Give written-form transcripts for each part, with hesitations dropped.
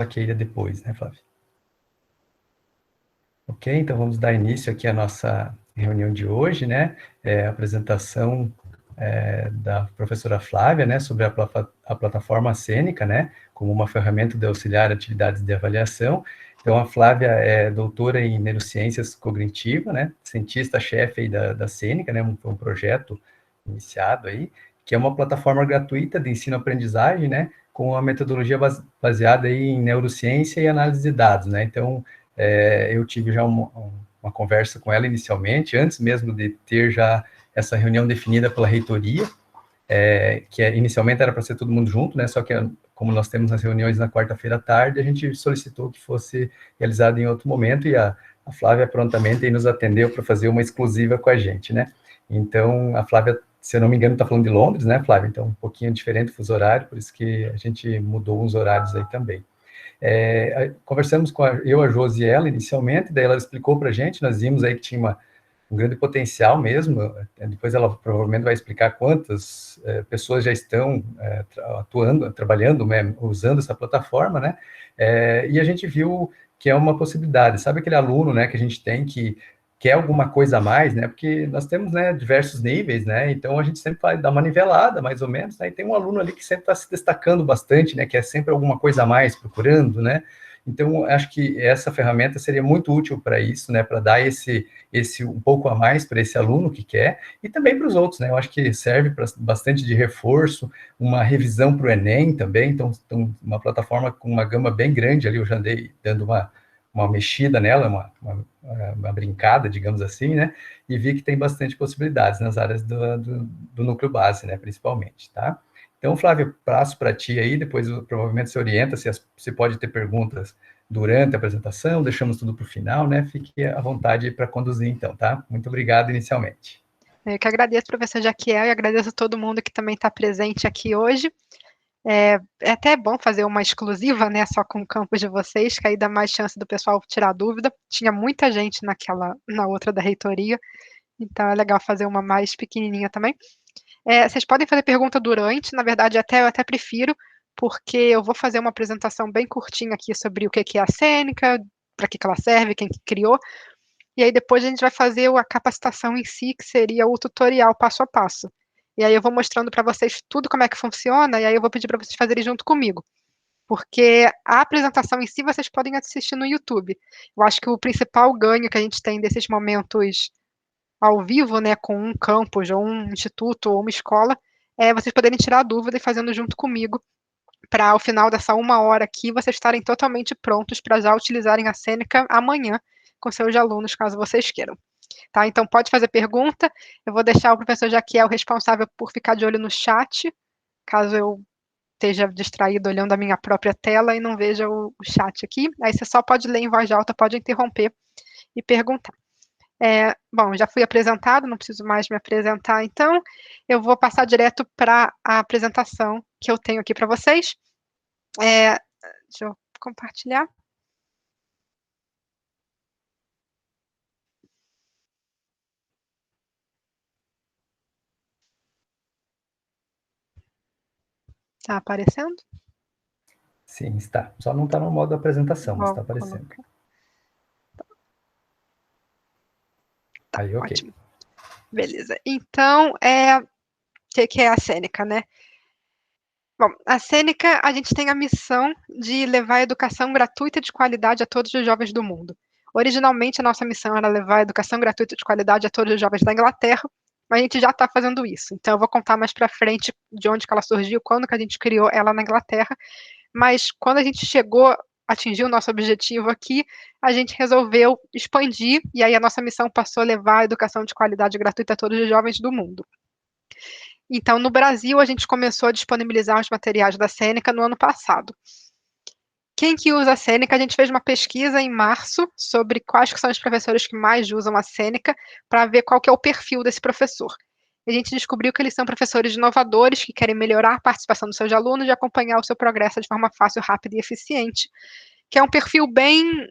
Jaqueira depois, né, Flávia? Ok, então vamos dar início aqui à nossa reunião de hoje, né? A apresentação da professora Flávia, né, sobre a plataforma Cênica, né, como uma ferramenta de auxiliar atividades de avaliação. Então, a Flávia é doutora em neurociências cognitivas, né, cientista-chefe da Cênica, né, um projeto iniciado aí, que é uma plataforma gratuita de ensino-aprendizagem, né, com a metodologia baseada aí em neurociência e análise de dados, né. Então, eu tive já uma conversa com ela inicialmente, antes mesmo de ter já essa reunião definida pela reitoria, que inicialmente era para ser todo mundo junto, né? Só que como nós temos as reuniões na quarta-feira à tarde, a gente solicitou que fosse realizado em outro momento e a Flávia prontamente nos atendeu para fazer uma exclusiva com a gente, né? Então, a Flávia, se eu não me engano, está falando de Londres, né, Flávia? Então, um pouquinho diferente o fuso horário, por isso que a gente mudou uns horários aí também. Conversamos com a Josi e ela inicialmente, daí ela explicou para a gente, nós vimos aí que tinha um grande potencial mesmo, depois ela provavelmente vai explicar quantas pessoas já estão atuando, trabalhando, né, usando essa plataforma, né, e a gente viu que é uma possibilidade, sabe aquele aluno, né, que a gente tem que quer alguma coisa a mais, né, porque nós temos, né, diversos níveis, né, então a gente sempre vai dar uma nivelada, mais ou menos, né, e tem um aluno ali que sempre está se destacando bastante, né, que é sempre alguma coisa a mais procurando, né, então acho que essa ferramenta seria muito útil para isso, né, para dar esse um pouco a mais para esse aluno que quer, e também para os outros, né, eu acho que serve para bastante de reforço, uma revisão para o Enem também, então uma plataforma com uma gama bem grande ali, eu já andei dando uma mexida nela, uma brincada, digamos assim, né, e vi que tem bastante possibilidades nas áreas do núcleo base, né, principalmente, tá? Então, Flávio, passo para ti aí, depois provavelmente se orienta se pode ter perguntas durante a apresentação, deixamos tudo para o final, né? Fique à vontade para conduzir, então, tá? Muito obrigado inicialmente. Eu que agradeço, professor Jaquiel, e agradeço a todo mundo que também está presente aqui hoje. É até bom fazer uma exclusiva, né, só com o campus de vocês, que aí dá mais chance do pessoal tirar dúvida. Tinha muita gente na outra da reitoria, então é legal fazer uma mais pequenininha também. Vocês podem fazer pergunta durante, na verdade eu até prefiro, porque eu vou fazer uma apresentação bem curtinha aqui sobre o que é a Cênica, para que ela serve, quem que criou, e aí depois a gente vai fazer a capacitação em si, que seria o tutorial passo a passo. E aí eu vou mostrando para vocês tudo como é que funciona, e aí eu vou pedir para vocês fazerem junto comigo. Porque a apresentação em si vocês podem assistir no YouTube. Eu acho que o principal ganho que a gente tem desses momentos ao vivo, né, com um campus, ou um instituto, ou uma escola, é vocês poderem tirar a dúvida e fazendo junto comigo, para ao final dessa 1 hora aqui, vocês estarem totalmente prontos para já utilizarem a Cênica amanhã com seus alunos, caso vocês queiram. Tá? Então, pode fazer pergunta, eu vou deixar o professor Jaquiel responsável por ficar de olho no chat, caso eu esteja distraído olhando a minha própria tela e não veja o chat aqui, aí você só pode ler em voz alta, pode interromper e perguntar. Bom, já fui apresentado, não preciso mais me apresentar, então eu vou passar direto para a apresentação que eu tenho aqui para vocês. Deixa eu compartilhar. Está aparecendo? Sim, está. Só não está no modo apresentação, mas está Vou aparecendo. colocar. Aí, ok. Ótimo. Beleza. Então, o que é a Cênica, né? Bom, a Cênica, a gente tem a missão de levar a educação gratuita de qualidade a todos os jovens do mundo. Originalmente, a nossa missão era levar a educação gratuita de qualidade a todos os jovens da Inglaterra, mas a gente já está fazendo isso. Então, eu vou contar mais para frente de onde que ela surgiu, quando que a gente criou ela na Inglaterra, mas quando a gente atingiu o nosso objetivo aqui, a gente resolveu expandir, e aí a nossa missão passou a levar a educação de qualidade gratuita a todos os jovens do mundo. Então, no Brasil, a gente começou a disponibilizar os materiais da Cênica no ano passado. Quem que usa a Cênica? A gente fez uma pesquisa em março sobre quais que são os professores que mais usam a Cênica, para ver qual que é o perfil desse professor. A gente descobriu que eles são professores inovadores, que querem melhorar a participação dos seus alunos e acompanhar o seu progresso de forma fácil, rápida e eficiente, que é um perfil bem,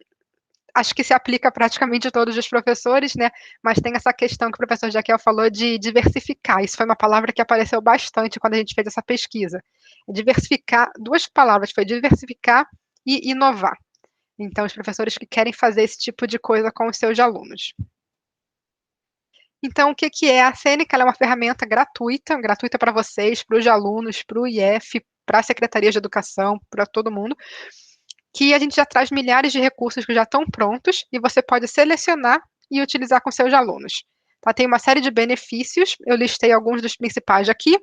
acho que se aplica praticamente a todos os professores, né? Mas tem essa questão que o professor Jaquel falou de diversificar. Isso foi uma palavra que apareceu bastante quando a gente fez essa pesquisa. Diversificar, duas palavras, foi diversificar e inovar. Então, os professores que querem fazer esse tipo de coisa com os seus alunos. Então, o que é a Seneca? Ela é uma ferramenta gratuita para vocês, para os alunos, para o IF, para a Secretaria de Educação, para todo mundo, que a gente já traz milhares de recursos que já estão prontos e você pode selecionar e utilizar com seus alunos. Tá? Tem uma série de benefícios, eu listei alguns dos principais aqui.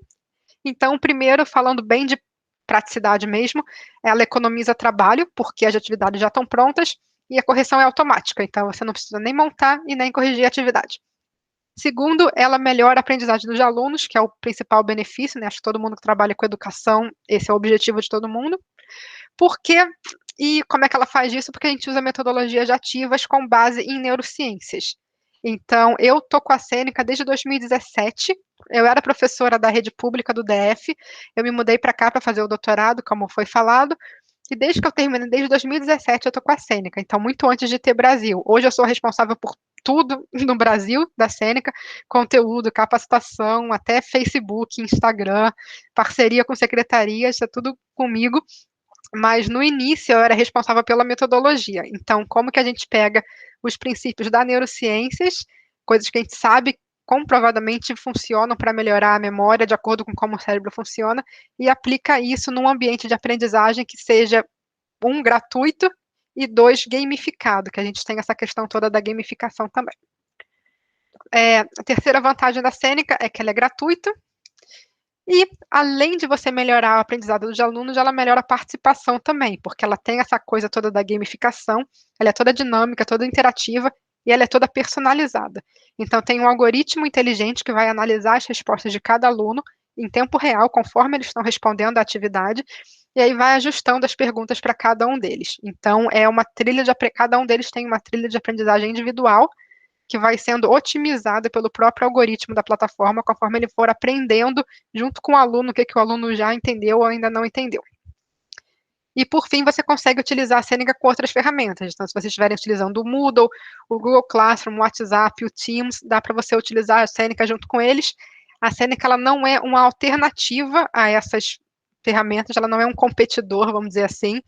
Então, primeiro, falando bem de praticidade mesmo, ela economiza trabalho, porque as atividades já estão prontas, e a correção é automática, então você não precisa nem montar e nem corrigir a atividade. Segundo, ela melhora a aprendizagem dos alunos, que é o principal benefício, né? Acho que todo mundo que trabalha com educação, esse é o objetivo de todo mundo. Por quê? E como é que ela faz isso? Porque a gente usa metodologias ativas com base em neurociências. Então, eu tô com a Seneca desde 2017, eu era professora da rede pública do DF, eu me mudei para cá para fazer o doutorado, como foi falado, e desde que eu terminei, desde 2017, eu tô com a Seneca, então muito antes de ter Brasil. Hoje eu sou responsável por tudo no Brasil da Seneca, conteúdo, capacitação, até Facebook, Instagram, parceria com secretarias, é tudo comigo. Mas no início eu era responsável pela metodologia. Então, como que a gente pega os princípios da neurociências, coisas que a gente sabe comprovadamente funcionam para melhorar a memória de acordo com como o cérebro funciona, e aplica isso num ambiente de aprendizagem que seja, um, gratuito, e dois, gamificado, que a gente tem essa questão toda da gamificação também. A terceira vantagem da Seneca é que ela é gratuita, e, além de você melhorar o aprendizado dos alunos, ela melhora a participação também, porque ela tem essa coisa toda da gamificação, ela é toda dinâmica, toda interativa, e ela é toda personalizada. Então, tem um algoritmo inteligente que vai analisar as respostas de cada aluno em tempo real, conforme eles estão respondendo à atividade, e aí vai ajustando as perguntas para cada um deles. Então, cada um deles tem uma trilha de aprendizagem individual, que vai sendo otimizada pelo próprio algoritmo da plataforma, conforme ele for aprendendo junto com o aluno, o que o aluno já entendeu ou ainda não entendeu. E, por fim, você consegue utilizar a Seneca com outras ferramentas. Então, se vocês estiverem utilizando o Moodle, o Google Classroom, o WhatsApp, o Teams, dá para você utilizar a Seneca junto com eles. A Seneca, ela não é uma alternativa a essas ferramentas, ela não é um competidor, vamos dizer assim.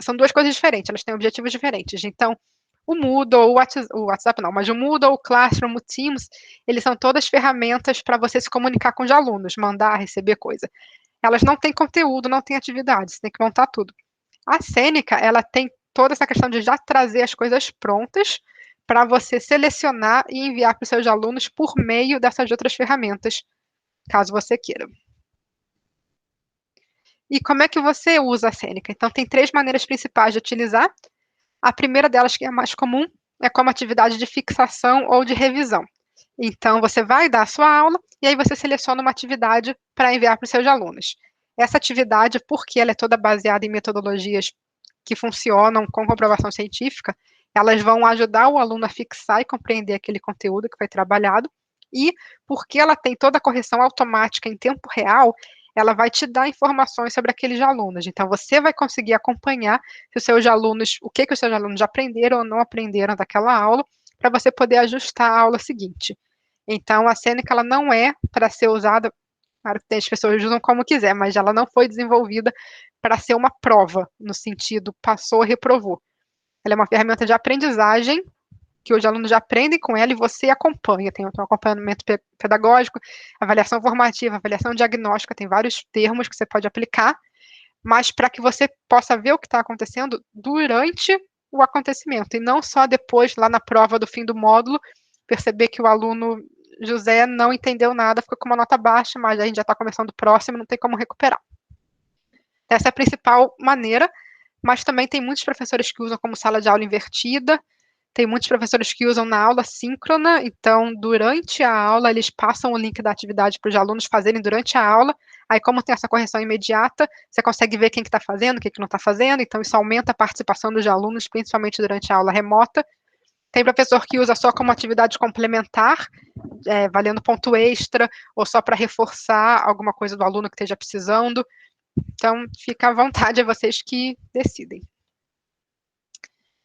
São duas coisas diferentes, elas têm objetivos diferentes. Então, o Moodle, o WhatsApp não, mas o Moodle, o Classroom, o Teams, eles são todas ferramentas para você se comunicar com os alunos, mandar, receber coisa. Elas não têm conteúdo, não têm atividade, você tem que montar tudo. A Seneca, ela tem toda essa questão de já trazer as coisas prontas para você selecionar e enviar para os seus alunos por meio dessas outras ferramentas, caso você queira. E como é que você usa a Seneca? Então, tem 3 maneiras principais de utilizar. A primeira delas, que é a mais comum, é como atividade de fixação ou de revisão. Então, você vai dar a sua aula e aí você seleciona uma atividade para enviar para os seus alunos. Essa atividade, porque ela é toda baseada em metodologias que funcionam com comprovação científica, elas vão ajudar o aluno a fixar e compreender aquele conteúdo que foi trabalhado, e porque ela tem toda a correção automática em tempo real, ela vai te dar informações sobre aqueles alunos. Então, você vai conseguir acompanhar se os seus alunos, o que os seus alunos aprenderam ou não aprenderam daquela aula, para você poder ajustar a aula seguinte. Então, a Seneca, ela não é para ser usada, claro que as pessoas usam como quiser, mas ela não foi desenvolvida para ser uma prova, no sentido passou, reprovou. Ela é uma ferramenta de aprendizagem, que os alunos já aprendem com ela e você acompanha. Tem um acompanhamento pedagógico, avaliação formativa, avaliação diagnóstica, tem vários termos que você pode aplicar, mas para que você possa ver o que está acontecendo durante o acontecimento, e não só depois, lá na prova do fim do módulo, perceber que o aluno José não entendeu nada, ficou com uma nota baixa, mas a gente já está começando o próximo, não tem como recuperar. Essa é a principal maneira, mas também tem muitos professores que usam como sala de aula invertida, tem muitos professores que usam na aula síncrona, então, durante a aula, eles passam o link da atividade para os alunos fazerem durante a aula, aí como tem essa correção imediata, você consegue ver quem que está fazendo, quem que não está fazendo, então isso aumenta a participação dos alunos, principalmente durante a aula remota. Tem professor que usa só como atividade complementar, valendo ponto extra, ou só para reforçar alguma coisa do aluno que esteja precisando. Então, fica à vontade, é vocês que decidem.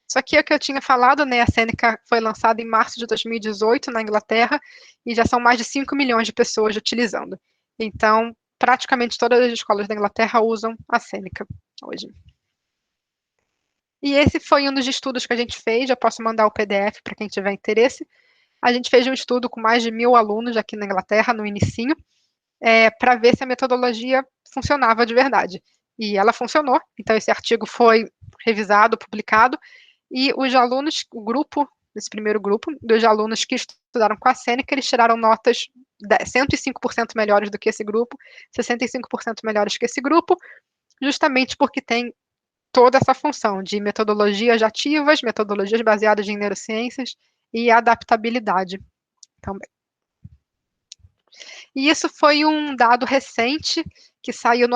Isso aqui é o que eu tinha falado, né? A Seneca foi lançada em março de 2018 na Inglaterra e já são mais de 5 milhões de pessoas utilizando. Então, praticamente todas as escolas da Inglaterra usam a Seneca hoje. E esse foi um dos estudos que a gente fez, eu posso mandar o PDF para quem tiver interesse. A gente fez um estudo com mais de 1.000 alunos aqui na Inglaterra, no inicinho, para ver se a metodologia funcionava de verdade. E ela funcionou, então esse artigo foi revisado, publicado, e os alunos, o grupo, esse primeiro grupo, dos alunos que estudaram com a Seneca, eles tiraram notas 105% melhores do que esse grupo, 65% melhores que esse grupo, justamente porque tem toda essa função de metodologias ativas, metodologias baseadas em neurociências e adaptabilidade também. E isso foi um dado recente que saiu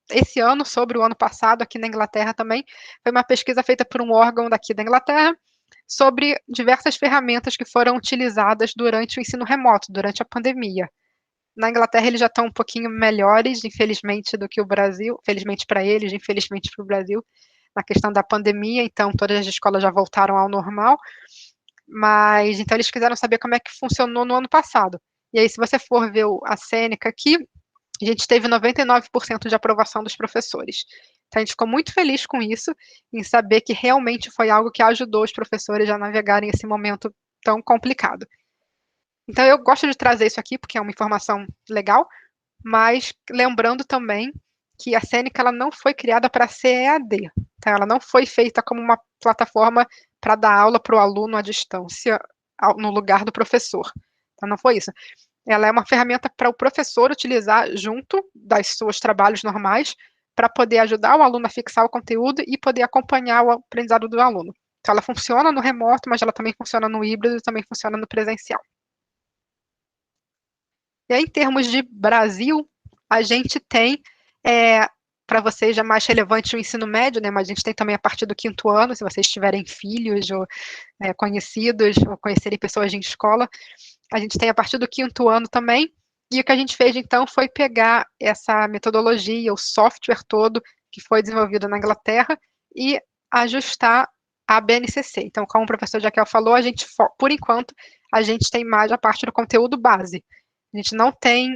esse ano, sobre o ano passado, aqui na Inglaterra também. Foi uma pesquisa feita por um órgão daqui da Inglaterra sobre diversas ferramentas que foram utilizadas durante o ensino remoto, durante a pandemia. Na Inglaterra eles já estão um pouquinho melhores, infelizmente, do que o Brasil, felizmente para eles, infelizmente para o Brasil, na questão da pandemia, então todas as escolas já voltaram ao normal, mas então eles quiseram saber como é que funcionou no ano passado. E aí, se você for ver a Seneca aqui, a gente teve 99% de aprovação dos professores. Então, a gente ficou muito feliz com isso, em saber que realmente foi algo que ajudou os professores a navegarem esse momento tão complicado. Então, eu gosto de trazer isso aqui, porque é uma informação legal, mas lembrando também que a Seneca ela não foi criada para ser EAD. Então, ela não foi feita como uma plataforma para dar aula para o aluno à distância, no lugar do professor. Então, não foi isso. Ela é uma ferramenta para o professor utilizar junto das seus trabalhos normais para poder ajudar o aluno a fixar o conteúdo e poder acompanhar o aprendizado do aluno. Então, ela funciona no remoto, mas ela também funciona no híbrido e também funciona no presencial. E aí, em termos de Brasil, a gente tem, para vocês já mais relevante o ensino médio, né? Mas a gente tem também a partir do 5º ano, se vocês tiverem filhos ou conhecidos, ou conhecerem pessoas em escola, a gente tem a partir do 5º ano também, e o que a gente fez então foi pegar essa metodologia, o software todo que foi desenvolvido na Inglaterra e ajustar a BNCC. Então, como o professor Jaquel falou, a gente, por enquanto, a gente tem mais a parte do conteúdo base. A gente não tem,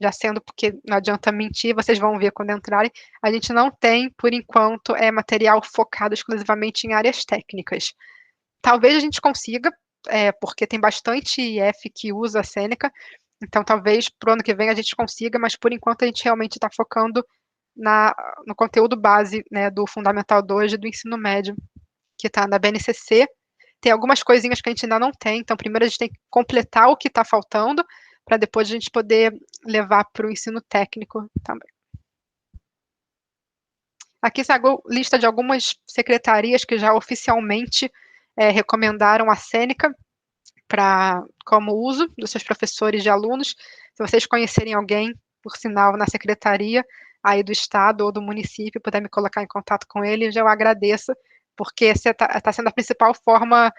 já sendo, porque não adianta mentir, vocês vão ver quando entrarem, a gente não tem, por enquanto, material focado exclusivamente em áreas técnicas. Talvez a gente consiga, porque tem bastante IF que usa a Seneca, então talvez para o ano que vem a gente consiga, mas por enquanto a gente realmente está focando no conteúdo base, né, do Fundamental 2 e do ensino médio, que está na BNCC. Tem algumas coisinhas que a gente ainda não tem, então primeiro a gente tem que completar o que está faltando, para depois a gente poder levar para o ensino técnico também. Aqui está a lista de algumas secretarias que já oficialmente recomendaram a Seneca como uso dos seus professores e alunos. Se vocês conhecerem alguém, por sinal, na secretaria aí do estado ou do município, puder me colocar em contato com ele, eu agradeço, porque essa está sendo a principal forma,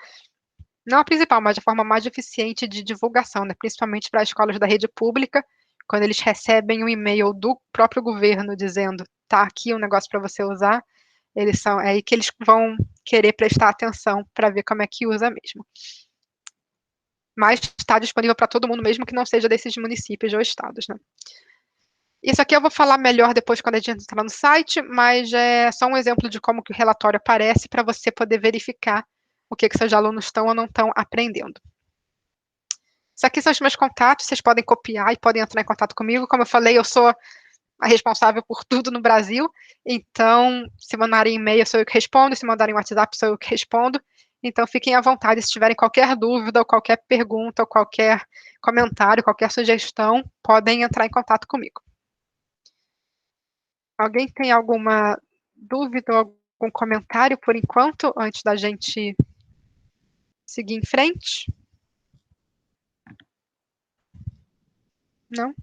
não a principal, mas a forma mais eficiente de divulgação, né? Principalmente para as escolas da rede pública, quando eles recebem um e-mail do próprio governo dizendo, tá aqui um negócio para você usar, é aí que eles vão querer prestar atenção para ver como é que usa mesmo. Mas está disponível para todo mundo, mesmo que não seja desses municípios ou estados, né? Isso aqui eu vou falar melhor depois quando a gente entrar no site, mas é só um exemplo de como que o relatório aparece para você poder verificar o que seus alunos estão ou não estão aprendendo. Isso aqui são os meus contatos, vocês podem copiar e podem entrar em contato comigo. Como eu falei, eu sou a responsável por tudo no Brasil, então se mandarem e-mail sou eu que respondo, se mandarem WhatsApp sou eu que respondo. Então, fiquem à vontade, se tiverem qualquer dúvida, ou qualquer pergunta, ou qualquer comentário, qualquer sugestão, podem entrar em contato comigo. Alguém tem alguma dúvida ou algum comentário por enquanto, antes da gente seguir em frente? Não?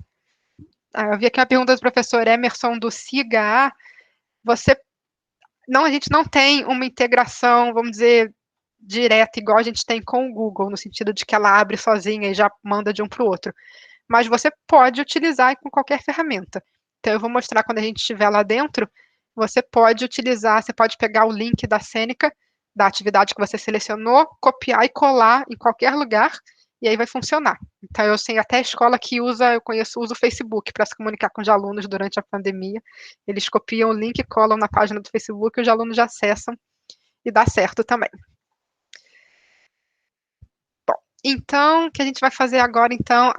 Eu vi aqui uma pergunta do professor Emerson do SIGA. A gente não tem uma integração, vamos dizer, direta, igual a gente tem com o Google, no sentido de que ela abre sozinha e já manda de um para o outro. Mas você pode utilizar com qualquer ferramenta. Então, eu vou mostrar quando a gente estiver lá dentro, você pode utilizar, você pode pegar o link da Seneca, da atividade que você selecionou, copiar e colar em qualquer lugar, e aí vai funcionar. Então, eu sei até a escola que usa o Facebook para se comunicar com os alunos durante a pandemia. Eles copiam o link, colam na página do Facebook e os alunos já acessam e dá certo também. Bom, então, o que a gente vai fazer agora, então,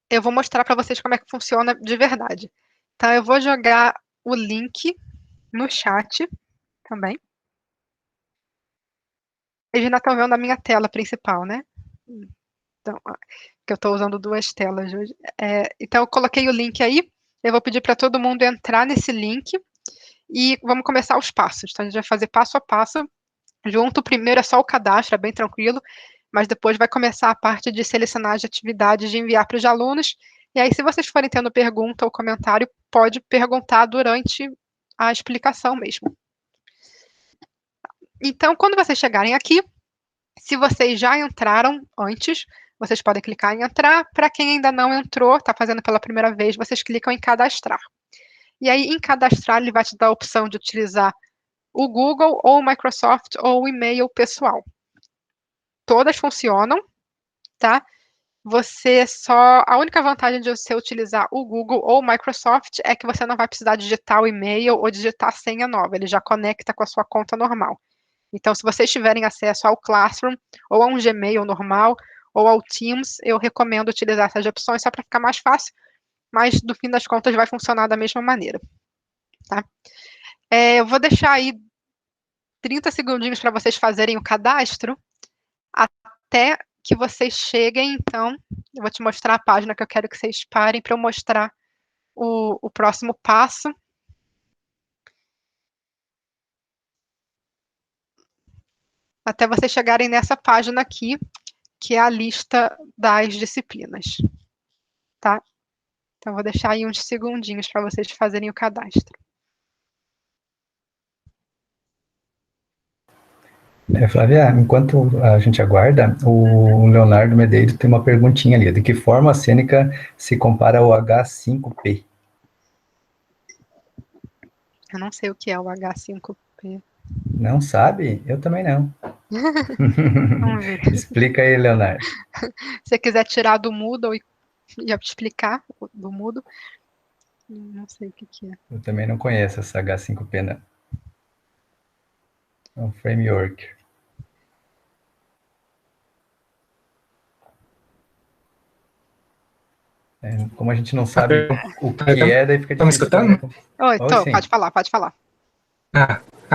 eu vou mostrar para vocês como é que funciona de verdade. Então, eu vou jogar o link no chat também. Eles ainda estão vendo a minha tela principal, né? Então, que eu estou usando duas telas hoje. Então, eu coloquei o link aí. Eu vou pedir para todo mundo entrar nesse link e vamos começar os passos. Então, a gente vai fazer passo a passo. Junto, primeiro é só o cadastro, é bem tranquilo, mas depois vai começar a parte de selecionar as atividades de enviar para os alunos. E aí, se vocês forem tendo pergunta ou comentário, pode perguntar durante a explicação mesmo. Então, quando vocês chegarem aqui, se vocês já entraram antes, vocês podem clicar em entrar. Para quem ainda não entrou, está fazendo pela primeira vez, vocês clicam em cadastrar. E aí, em cadastrar, ele vai te dar a opção de utilizar o Google, ou o Microsoft, ou o e-mail pessoal. Todas funcionam, tá? A única vantagem de você utilizar o Google ou o Microsoft é que você não vai precisar digitar o e-mail ou digitar a senha nova, ele já conecta com a sua conta normal. Então, se vocês tiverem acesso ao Classroom, ou a um Gmail normal, ou ao Teams, eu recomendo utilizar essas opções só para ficar mais fácil, mas no fim das contas vai funcionar da mesma maneira, tá? Eu vou deixar aí 30 segundinhos para vocês fazerem o cadastro, até que vocês cheguem, então, eu vou te mostrar a página que eu quero que vocês parem para eu mostrar o próximo passo. Até vocês chegarem nessa página aqui, que é a lista das disciplinas, tá? Então, vou deixar aí uns segundinhos para vocês fazerem o cadastro. Flávia, enquanto a gente aguarda, o Leonardo Medeiros tem uma perguntinha ali. De que forma a Sêneca se compara ao H5P? Eu não sei o que é o H5P. Não sabe? Eu também não. Vamos ver. Explica aí, Leonardo. Se você quiser tirar do Moodle e explicar do Moodle, não sei o que é. Eu também não conheço essa H5P, não. É um framework. Como a gente não sabe o que daí fica difícil. Tá me escutando? Oi, pode falar.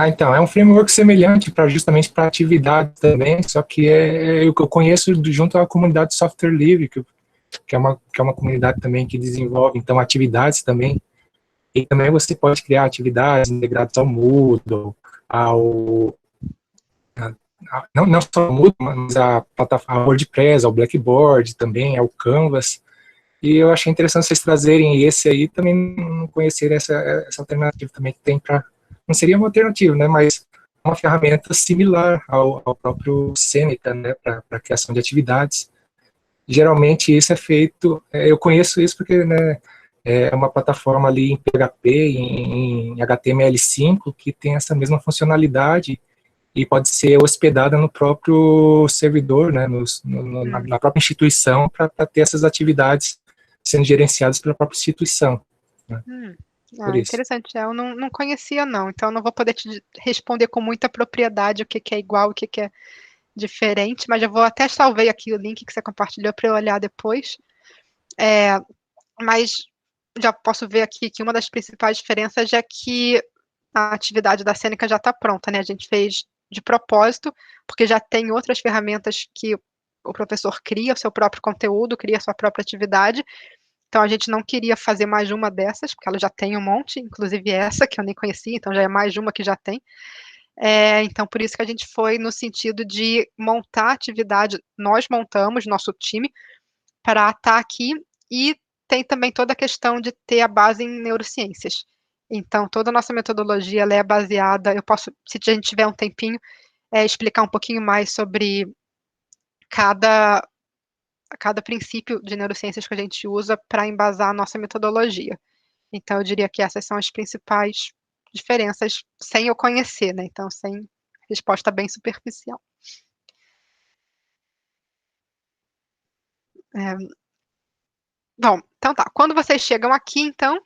Então, é um framework semelhante justamente para atividades também, só que eu conheço junto à comunidade de software livre, que é uma comunidade também que desenvolve, então, atividades também. E também você pode criar atividades integradas ao Moodle, não só ao Moodle, mas a plataforma WordPress, ao Blackboard também, ao Canvas. E eu achei interessante vocês trazerem esse aí, também não conhecer essa alternativa também que tem para... Não seria uma alternativa, né, mas uma ferramenta similar ao próprio Seneca, né, para a criação de atividades. Geralmente isso é feito, eu conheço isso porque, né, é uma plataforma ali em PHP, em HTML5, que tem essa mesma funcionalidade e pode ser hospedada no próprio servidor, né, na própria instituição, para ter essas atividades sendo gerenciadas pela própria instituição. Né? Interessante, eu não conhecia não, então não vou poder te responder com muita propriedade o que é igual, o que é diferente, mas eu vou até salvei aqui o link que você compartilhou para eu olhar depois, mas já posso ver aqui que uma das principais diferenças é que a atividade da Seneca já está pronta, né, a gente fez de propósito, porque já tem outras ferramentas que o professor cria o seu próprio conteúdo, cria a sua própria atividade. Então, a gente não queria fazer mais uma dessas, porque ela já tem um monte, inclusive essa, que eu nem conhecia, então já é mais uma que já tem. Então, por isso que a gente foi no sentido de montar a atividade, nós montamos, nosso time, para estar aqui, e tem também toda a questão de ter a base em neurociências. Então, toda a nossa metodologia, ela é baseada, eu posso, se a gente tiver um tempinho, explicar um pouquinho mais sobre cada princípio de neurociências que a gente usa para embasar a nossa metodologia. Então, eu diria que essas são as principais diferenças, sem eu conhecer, né? Então, sem resposta bem superficial. Bom, então tá. Quando vocês chegam aqui, então,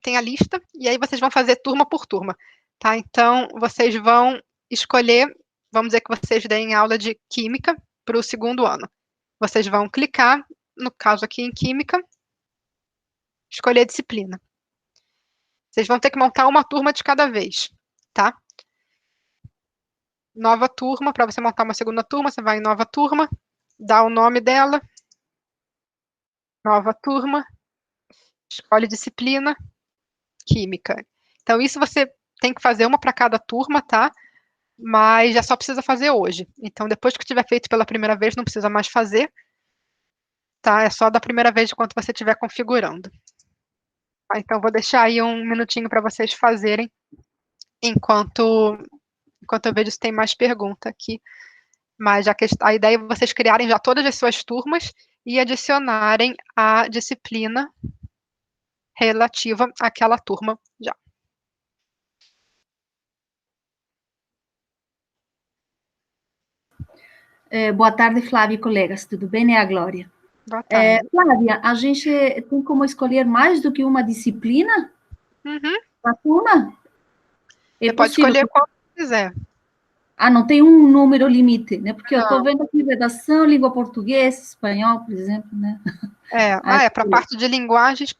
tem a lista, e aí vocês vão fazer turma por turma. Tá? Então, vocês vão escolher, vamos dizer que vocês deem aula de Química para o segundo ano. Vocês vão clicar, no caso aqui em Química, escolher a disciplina. Vocês vão ter que montar uma turma de cada vez, tá? Nova turma, para você montar uma segunda turma, você vai em nova turma, dá o nome dela, nova turma, escolhe disciplina, Química. Então, isso você tem que fazer uma para cada turma, tá? Mas já só precisa fazer hoje. Então, depois que tiver feito pela primeira vez, não precisa mais fazer, tá? É só da primeira vez enquanto você estiver configurando. Tá? Então, vou deixar aí um minutinho para vocês fazerem, enquanto eu vejo se tem mais pergunta aqui. Mas a ideia é vocês criarem já todas as suas turmas e adicionarem a disciplina relativa àquela turma já. Boa tarde, Flávia e colegas. Tudo bem? É a Glória. Boa tarde. Flávia, a gente tem como escolher mais do que uma disciplina na turma? Você pode escolher qual quiser. Ah, não tem um número limite, né? Porque eu estou vendo aqui redação, língua portuguesa, espanhol, por exemplo, né? Para a parte de linguagens,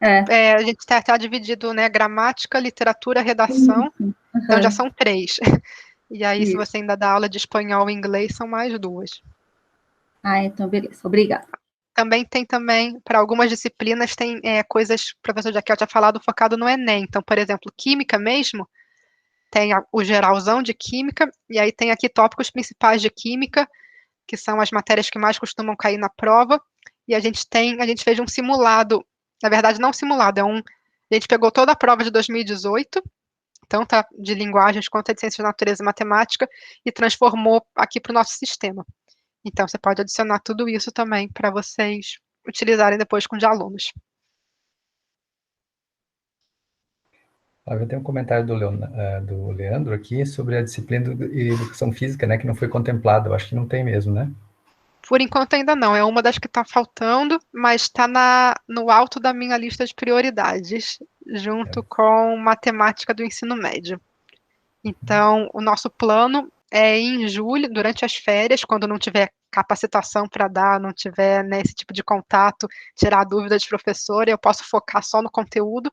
a gente está dividido, né? Gramática, literatura, redação. Então, já são 3. E aí, se você ainda dá aula de espanhol e inglês, são mais 2. Então, beleza. Obrigada. Também, para algumas disciplinas, tem coisas, o professor Jaquel tinha falado, focado no Enem. Então, por exemplo, Química mesmo, tem o geralzão de Química, e aí tem aqui tópicos principais de Química, que são as matérias que mais costumam cair na prova, e a gente fez um simulado, na verdade não simulado, a gente pegou toda a prova de 2018, tanto de linguagens quanto de ciências de natureza e matemática, e transformou aqui para o nosso sistema. Então, você pode adicionar tudo isso também para vocês utilizarem depois com os alunos. Eu tenho um comentário do Leandro aqui sobre a disciplina de Educação Física, né, que não foi contemplada. Eu acho que não tem mesmo, né? Por enquanto ainda não, é uma das que está faltando, mas está no alto da minha lista de prioridades, junto com matemática do ensino médio. Então, o nosso plano é em julho, durante as férias, quando não tiver capacitação para dar, não tiver, né, esse tipo de contato, tirar dúvidas de professor, eu posso focar só no conteúdo,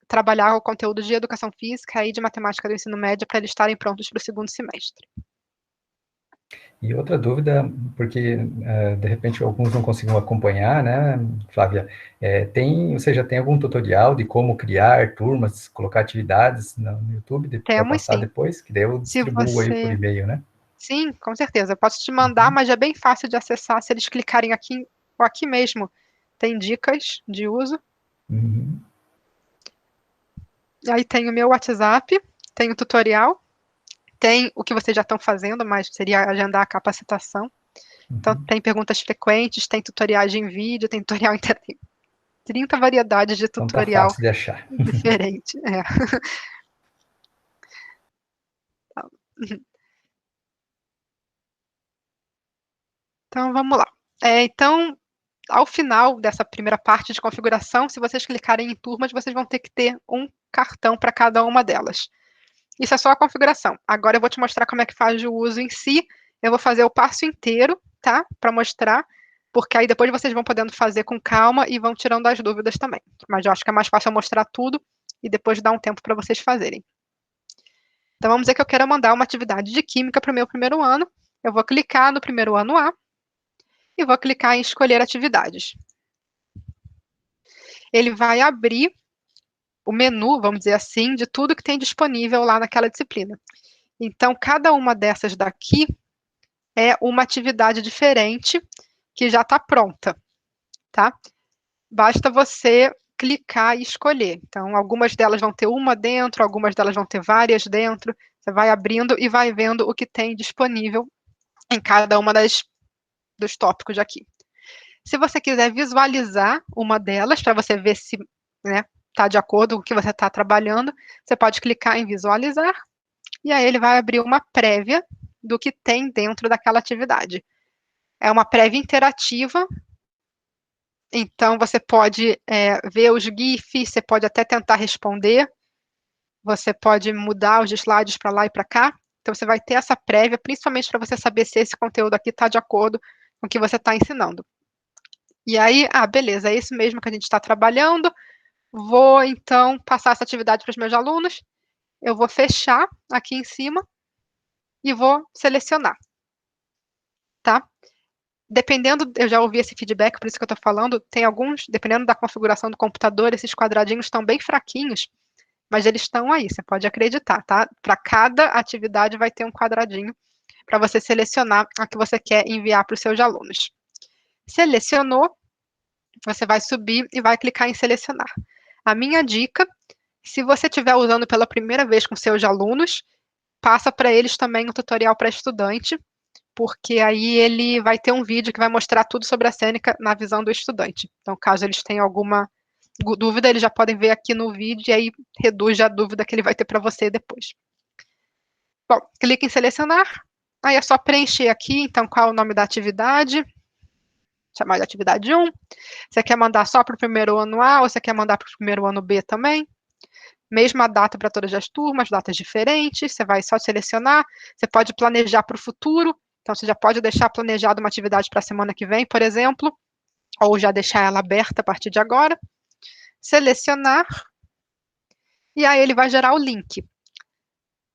trabalhar o conteúdo de educação física e de matemática do ensino médio para eles estarem prontos para o segundo semestre. E outra dúvida, porque de repente alguns não conseguem acompanhar, né, Flávia? Você já tem algum tutorial de como criar turmas, colocar atividades no YouTube para passar sim. Depois? Que daí eu distribuo aí por e-mail, né? Sim, com certeza. Eu posso te mandar, mas é bem fácil de acessar se eles clicarem aqui ou aqui mesmo. Tem dicas de uso. Aí tem o meu WhatsApp, tem o tutorial, tem o que vocês já estão fazendo, mas seria agendar a capacitação. Então, tem perguntas frequentes, tem tutoriais em vídeo, tem tutorial em 30 variedades de tutorial. Então tá fácil de achar. Diferente. Então, vamos lá. Então, ao final dessa primeira parte de configuração, se vocês clicarem em turmas, vocês vão ter que ter um cartão para cada uma delas. Isso é só a configuração. Agora eu vou te mostrar como é que faz o uso em si. Eu vou fazer o passo inteiro, tá? Para mostrar, porque aí depois vocês vão podendo fazer com calma e vão tirando as dúvidas também. Mas eu acho que é mais fácil eu mostrar tudo e depois dar um tempo para vocês fazerem. Então vamos dizer que eu quero mandar uma atividade de Química para o meu primeiro ano. Eu vou clicar no primeiro ano A e vou clicar em escolher atividades. Ele vai abrir o menu, vamos dizer assim, de tudo que tem disponível lá naquela disciplina. Então, cada uma dessas daqui é uma atividade diferente que já está pronta, tá? Basta você clicar e escolher. Então, algumas delas vão ter uma dentro, algumas delas vão ter várias dentro. Você vai abrindo e vai vendo o que tem disponível em cada uma dos tópicos aqui. Se você quiser visualizar uma delas, para você ver se está de acordo com o que você está trabalhando, você pode clicar em visualizar, e aí ele vai abrir uma prévia do que tem dentro daquela atividade. É uma prévia interativa, então você pode ver os GIFs, você pode até tentar responder, você pode mudar os slides para lá e para cá. Então, você vai ter essa prévia, principalmente para você saber se esse conteúdo aqui está de acordo com o que você está ensinando. E aí, beleza, é isso mesmo que a gente está trabalhando. Vou, então, passar essa atividade para os meus alunos. Eu vou fechar aqui em cima e vou selecionar, tá? Dependendo, eu já ouvi esse feedback, por isso que eu estou falando, tem alguns, dependendo da configuração do computador, esses quadradinhos estão bem fraquinhos, mas eles estão aí, você pode acreditar, tá? Para cada atividade vai ter um quadradinho para você selecionar a que você quer enviar para os seus alunos. Selecionou, você vai subir e vai clicar em selecionar. A minha dica, se você estiver usando pela primeira vez com seus alunos, passa para eles também um tutorial para estudante, porque aí ele vai ter um vídeo que vai mostrar tudo sobre a Seneca na visão do estudante. Então, caso eles tenham alguma dúvida, eles já podem ver aqui no vídeo e aí reduz a dúvida que ele vai ter para você depois. Bom, clique em selecionar, aí é só preencher aqui, então, qual é o nome da atividade, chamar de atividade 1, você quer mandar só para o primeiro ano A, ou você quer mandar para o primeiro ano B também, mesma data para todas as turmas, datas diferentes, você vai só selecionar, você pode planejar para o futuro, então você já pode deixar planejado uma atividade para a semana que vem, por exemplo, ou já deixar ela aberta a partir de agora, selecionar, e aí ele vai gerar o link.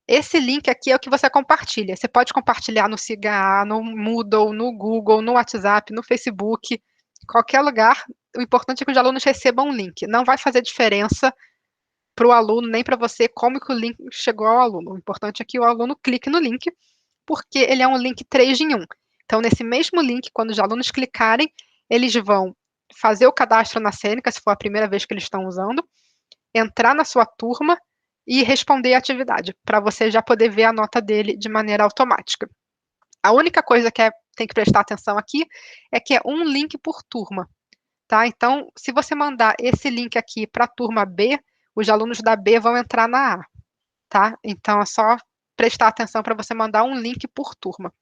Esse link aqui é o que você compartilha. Você pode compartilhar no Siga, no Moodle, no Google, no WhatsApp, no Facebook, qualquer lugar. O importante é que os alunos recebam um link. Não vai fazer diferença para o aluno, nem para você, como que o link chegou ao aluno. O importante é que o aluno clique no link, porque ele é um link 3 em 1. Então, nesse mesmo link, quando os alunos clicarem, eles vão fazer o cadastro na Seneca, se for a primeira vez que eles estão usando, entrar na sua turma e responder a atividade, para você já poder ver a nota dele de maneira automática. A única coisa que tem que prestar atenção aqui é que é um link por turma, tá? Então, se você mandar esse link aqui para a turma B, os alunos da B vão entrar na A, tá? Então, é só prestar atenção para você mandar um link por turma.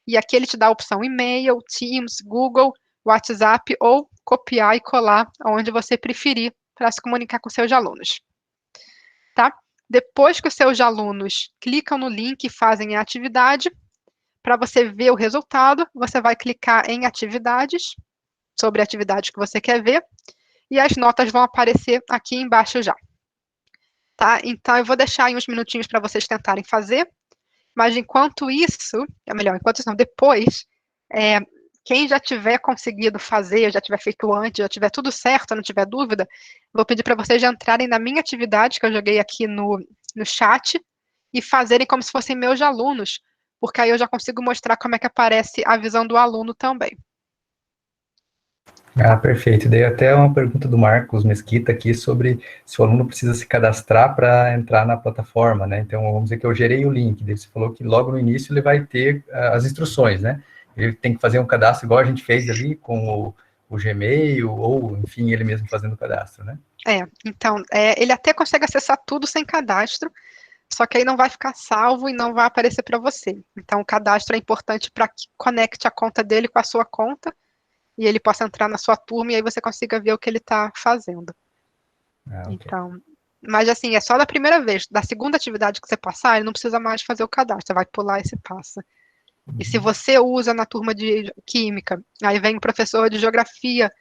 E aqui ele te dá a opção e-mail, Teams, Google, WhatsApp ou copiar e colar onde você preferir para se comunicar com seus alunos, tá? Depois que os seus alunos clicam no link e fazem a atividade, para você ver o resultado, você vai clicar em atividades, sobre a atividade que você quer ver, e as notas vão aparecer aqui embaixo já. Tá? Então, eu vou deixar aí uns minutinhos para vocês tentarem fazer, mas enquanto isso, enquanto isso não, depois, quem já tiver conseguido fazer, já tiver feito antes, já tiver tudo certo, não tiver dúvida, vou pedir para vocês já entrarem na minha atividade, que eu joguei aqui no chat, e fazerem como se fossem meus alunos, porque aí eu já consigo mostrar como é que aparece a visão do aluno também. Perfeito. Daí até uma pergunta do Marcos Mesquita aqui sobre se o aluno precisa se cadastrar para entrar na plataforma, né? Então, vamos dizer que eu gerei o link, daí você falou que logo no início ele vai ter as instruções, né? Ele tem que fazer um cadastro igual a gente fez ali com o Gmail, ou, enfim, ele mesmo fazendo o cadastro, né? Então, ele até consegue acessar tudo sem cadastro, só que aí não vai ficar salvo e não vai aparecer para você. Então, o cadastro é importante para que conecte a conta dele com a sua conta, e ele possa entrar na sua turma e aí você consiga ver o que ele está fazendo. Okay. Então, mas assim, é só da primeira vez. Da segunda atividade que você passar, ele não precisa mais fazer o cadastro, você vai pular e se passa. E se você usa na turma de química, aí vem o professor de geografia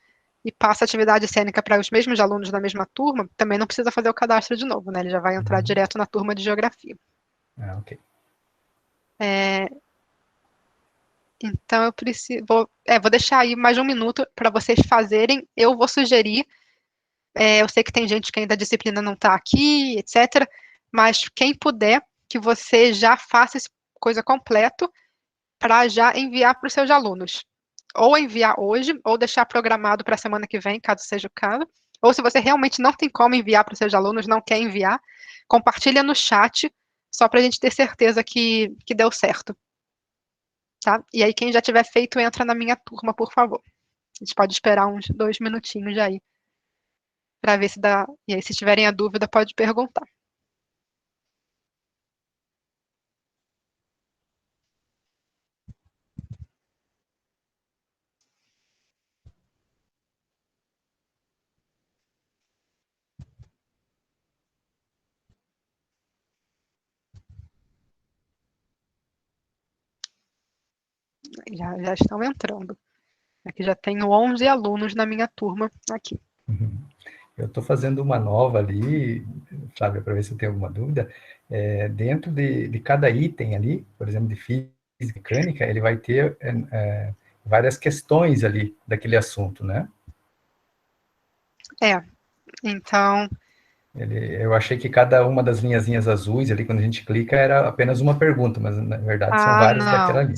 e passa a atividade cênica para os mesmos alunos da mesma turma, também não precisa fazer o cadastro de novo, né? Ele já vai entrar direto na turma de geografia. Ok. Então, vou deixar aí mais um minuto para vocês fazerem. Eu vou sugerir, eu sei que tem gente que ainda a disciplina não está aqui, etc., mas quem puder, que você já faça essa coisa completo para já enviar para os seus alunos. Ou enviar hoje, ou deixar programado para a semana que vem, caso seja o caso. Ou se você realmente não tem como enviar para os seus alunos, não quer enviar, compartilha no chat, só para a gente ter certeza que deu certo. Tá? E aí, quem já tiver feito, entra na minha turma, por favor. A gente pode esperar uns 2 minutinhos aí, para ver se dá. E aí, se tiverem a dúvida, pode perguntar. Já estão entrando. Aqui já tenho 11 alunos na minha turma aqui. Uhum. Eu estou fazendo uma nova ali, Flávia, para ver se tem alguma dúvida. Dentro de cada item ali, por exemplo, de física e mecânica, ele vai ter várias questões ali daquele assunto, né? Então... Eu achei que cada uma das linhazinhas azuis ali, quando a gente clica, era apenas uma pergunta, mas na verdade são várias daquela não, ali,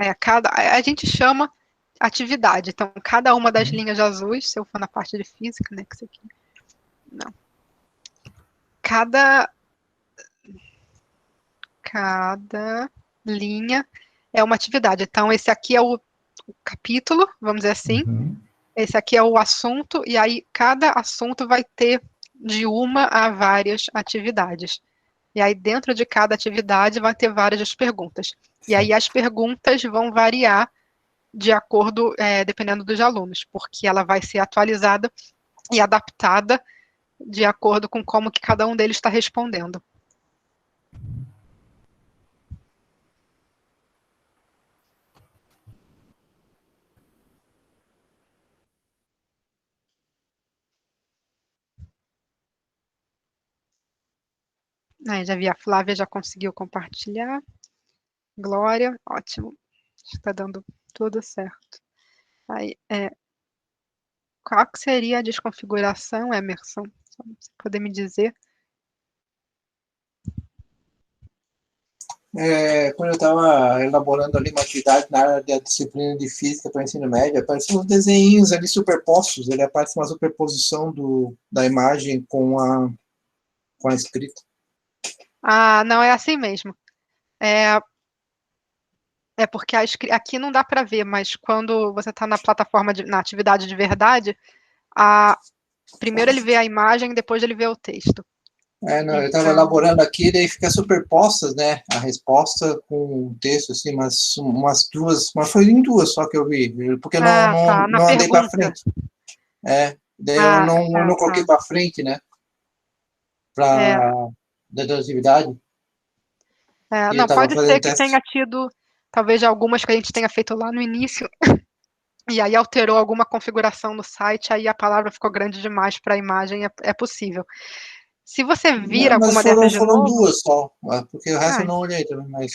né? a gente chama atividade, então cada uma das linhas azuis, se eu for na parte de física, né, que isso aqui, não. Cada linha é uma atividade, então esse aqui é o capítulo, vamos dizer assim, esse aqui é o assunto, e aí cada assunto vai ter de uma a várias atividades. E aí, dentro de cada atividade, vai ter várias perguntas. E aí, as perguntas vão variar de acordo, dependendo dos alunos, porque ela vai ser atualizada e adaptada de acordo com como que cada um deles está respondendo. Aí, já vi, a Flávia já conseguiu compartilhar. Glória, ótimo. Está dando tudo certo. Aí, qual que seria a desconfiguração, Emerson? Só pra você poder me dizer. Quando eu estava elaborando ali uma atividade na área da disciplina de física para o ensino médio, apareciam uns desenhinhos ali superpostos, ele aparece uma superposição da imagem com a escrita. Ah, não, é assim mesmo. É porque aqui não dá para ver, mas quando você está na plataforma, na atividade de verdade, primeiro ele vê a imagem, depois ele vê o texto. Não, eu estava elaborando aqui, daí fica superpostas, né, a resposta com o texto, assim, umas duas, mas foi em duas só que eu vi, porque eu não andei para frente. Daí eu não coloquei para frente, né, da atividade. Não, pode ser que tenha tido, talvez algumas que a gente tenha feito lá no início, e aí alterou alguma configuração no site, aí a palavra ficou grande demais para a imagem, é possível. Se você vir alguma dessas de novo... foram duas só, porque o resto eu não olhei também, mas...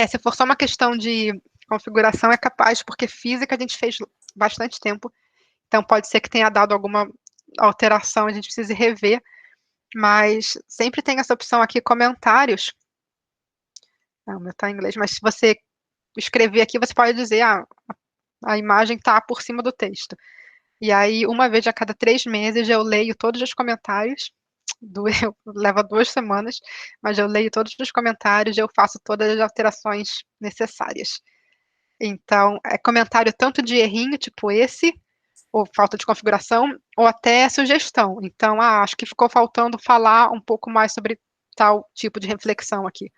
se for só uma questão de configuração, é capaz, porque física a gente fez bastante tempo, então pode ser que tenha dado alguma alteração, a gente precise rever, mas sempre tem essa opção aqui, comentários. Não, o meu está em inglês, mas se você escrever aqui, você pode dizer, a imagem está por cima do texto. E aí, uma vez a cada 3 meses, eu leio todos os comentários, leva 2 semanas, mas eu leio todos os comentários e eu faço todas as alterações necessárias. Então, é comentário tanto de errinho, tipo esse, ou falta de configuração, ou até sugestão. Então, acho que ficou faltando falar um pouco mais sobre tal tipo de reflexão aqui.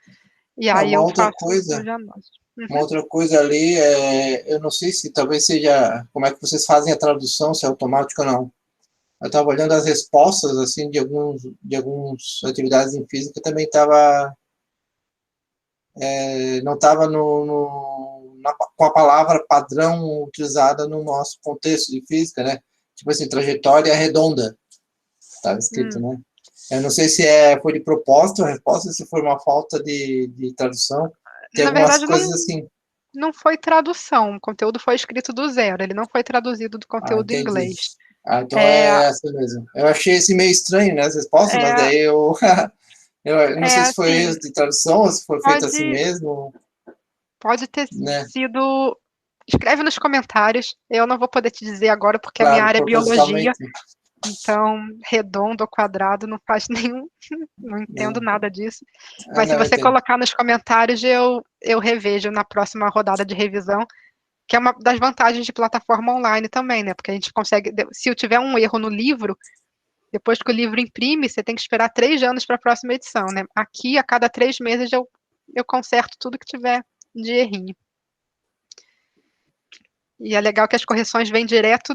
E aí eu faço o diagnóstico. Uma outra coisa ali, eu não sei se talvez seja, como é que vocês fazem a tradução, se é automático ou não. Eu estava olhando as respostas, assim, de algumas atividades em física, também não estava com a palavra padrão utilizada no nosso contexto de física, né? Tipo assim, trajetória redonda, estava escrito, né? Eu não sei se foi de propósito a resposta, se foi uma falta de tradução. Tem Na algumas verdade, coisas assim. Não foi tradução, o conteúdo foi escrito do zero, ele não foi traduzido do conteúdo em inglês. Então é essa mesmo. Eu achei esse meio estranho, né, as respostas, mas daí eu não sei se foi assim, erro de tradução ou se foi feito assim mesmo. Pode ter sido... Escreve nos comentários, eu não vou poder te dizer agora, porque a minha área é biologia, então, redondo ou quadrado não faz nenhum... Não entendo nada disso. Mas se você colocar nos comentários, eu revejo na próxima rodada de revisão, que é uma das vantagens de plataforma online também, né? Porque a gente consegue... Se eu tiver um erro no livro, depois que o livro imprime, você tem que esperar 3 anos para a próxima edição, né? Aqui, a cada 3 meses, eu conserto tudo que tiver de errinho. E é legal que as correções vêm direto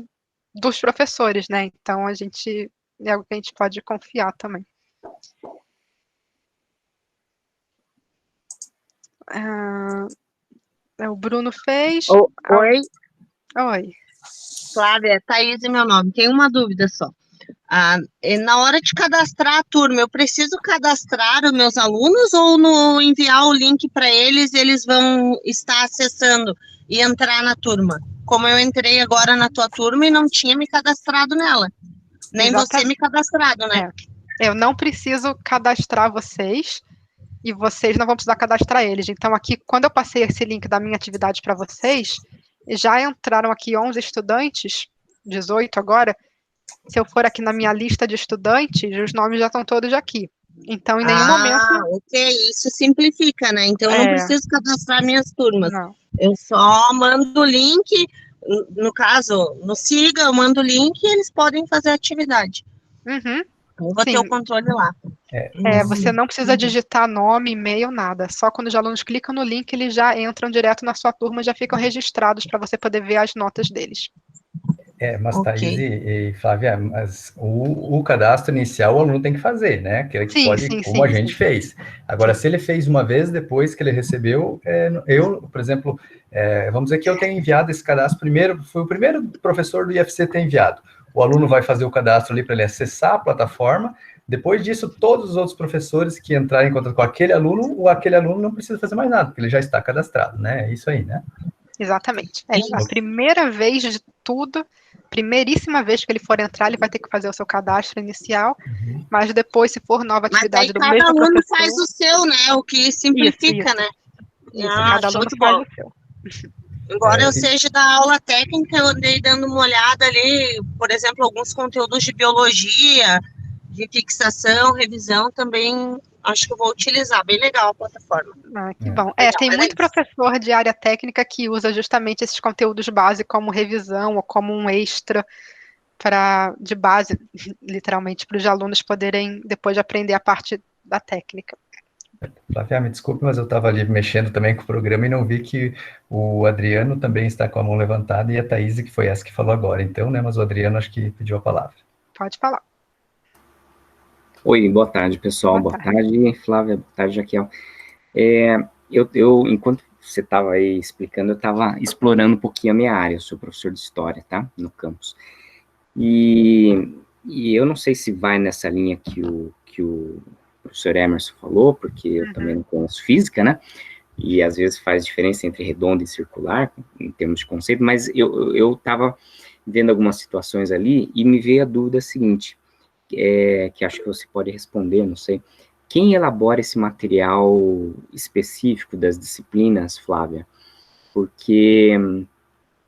dos professores, né? Então, é algo que a gente pode confiar também. O Bruno fez. Oi, Oi. Flávia, Thaís é meu nome. Tenho uma dúvida só. Na hora de cadastrar a turma, eu preciso cadastrar os meus alunos ou no enviar o link para eles, eles vão estar acessando e entrar na turma? Como eu entrei agora na tua turma e não tinha me cadastrado nela. Nem você me cadastrado, né? Eu não preciso cadastrar vocês e vocês não vão precisar cadastrar eles. Então, aqui, quando eu passei esse link da minha atividade para vocês, já entraram aqui 11 estudantes, 18 agora. Se eu for aqui na minha lista de estudantes, os nomes já estão todos aqui. Então, em nenhum momento... ok, isso simplifica, né? Então, eu não preciso cadastrar minhas turmas. Não. Eu só mando o link, no caso, no Siga, eu mando o link e eles podem fazer a atividade. Uhum. Eu vou ter o controle lá. Você não precisa digitar nome, e-mail, nada. Só quando os alunos clicam no link, eles já entram direto na sua turma, já ficam registrados para você poder ver as notas deles. Mas Thaís e Flávia, mas o cadastro inicial o aluno tem que fazer, né? Que ele pode, como a gente fez. Agora, se ele fez uma vez, depois que ele recebeu, eu, por exemplo, vamos dizer que eu tenho enviado esse cadastro primeiro, foi o primeiro professor do IFC a ter enviado. O aluno vai fazer o cadastro ali para ele acessar a plataforma. Depois disso, todos os outros professores que entrarem em contato com aquele aluno não precisa fazer mais nada, porque ele já está cadastrado, né? É isso aí, né? Exatamente. A primeira vez de tudo, primeiríssima vez que ele for entrar, ele vai ter que fazer o seu cadastro inicial, mas depois, se for nova atividade do mesmo professor... cada aluno faz o seu, né? O que simplifica, né? Cada aluno faz o seu. Embora eu seja da aula técnica, eu andei dando uma olhada ali, por exemplo, alguns conteúdos de biologia, de fixação, revisão, também acho que eu vou utilizar. Bem legal a plataforma. Que bom. Tem muito professor de área técnica que usa justamente esses conteúdos base como revisão ou como um extra de base, literalmente, para os alunos poderem depois aprender a parte da técnica. Flávia, me desculpe, mas eu estava ali mexendo também com o programa e não vi que o Adriano também está com a mão levantada e a Thaís, que foi essa que falou agora. Então, né, mas o Adriano acho que pediu a palavra. Pode falar. Oi, boa tarde, pessoal. Boa tarde, Flávia. Boa tarde, Jaquel. Enquanto você estava aí explicando, eu estava explorando um pouquinho a minha área. Eu sou professor de História, tá? No campus. E eu não sei se vai nessa linha que o professor Emerson falou, porque eu também não conheço física, né? E às vezes faz diferença entre redondo e circular, em termos de conceito, mas eu estava vendo algumas situações ali e me veio a dúvida seguinte, que acho que você pode responder, não sei. Quem elabora esse material específico das disciplinas, Flávia? Porque...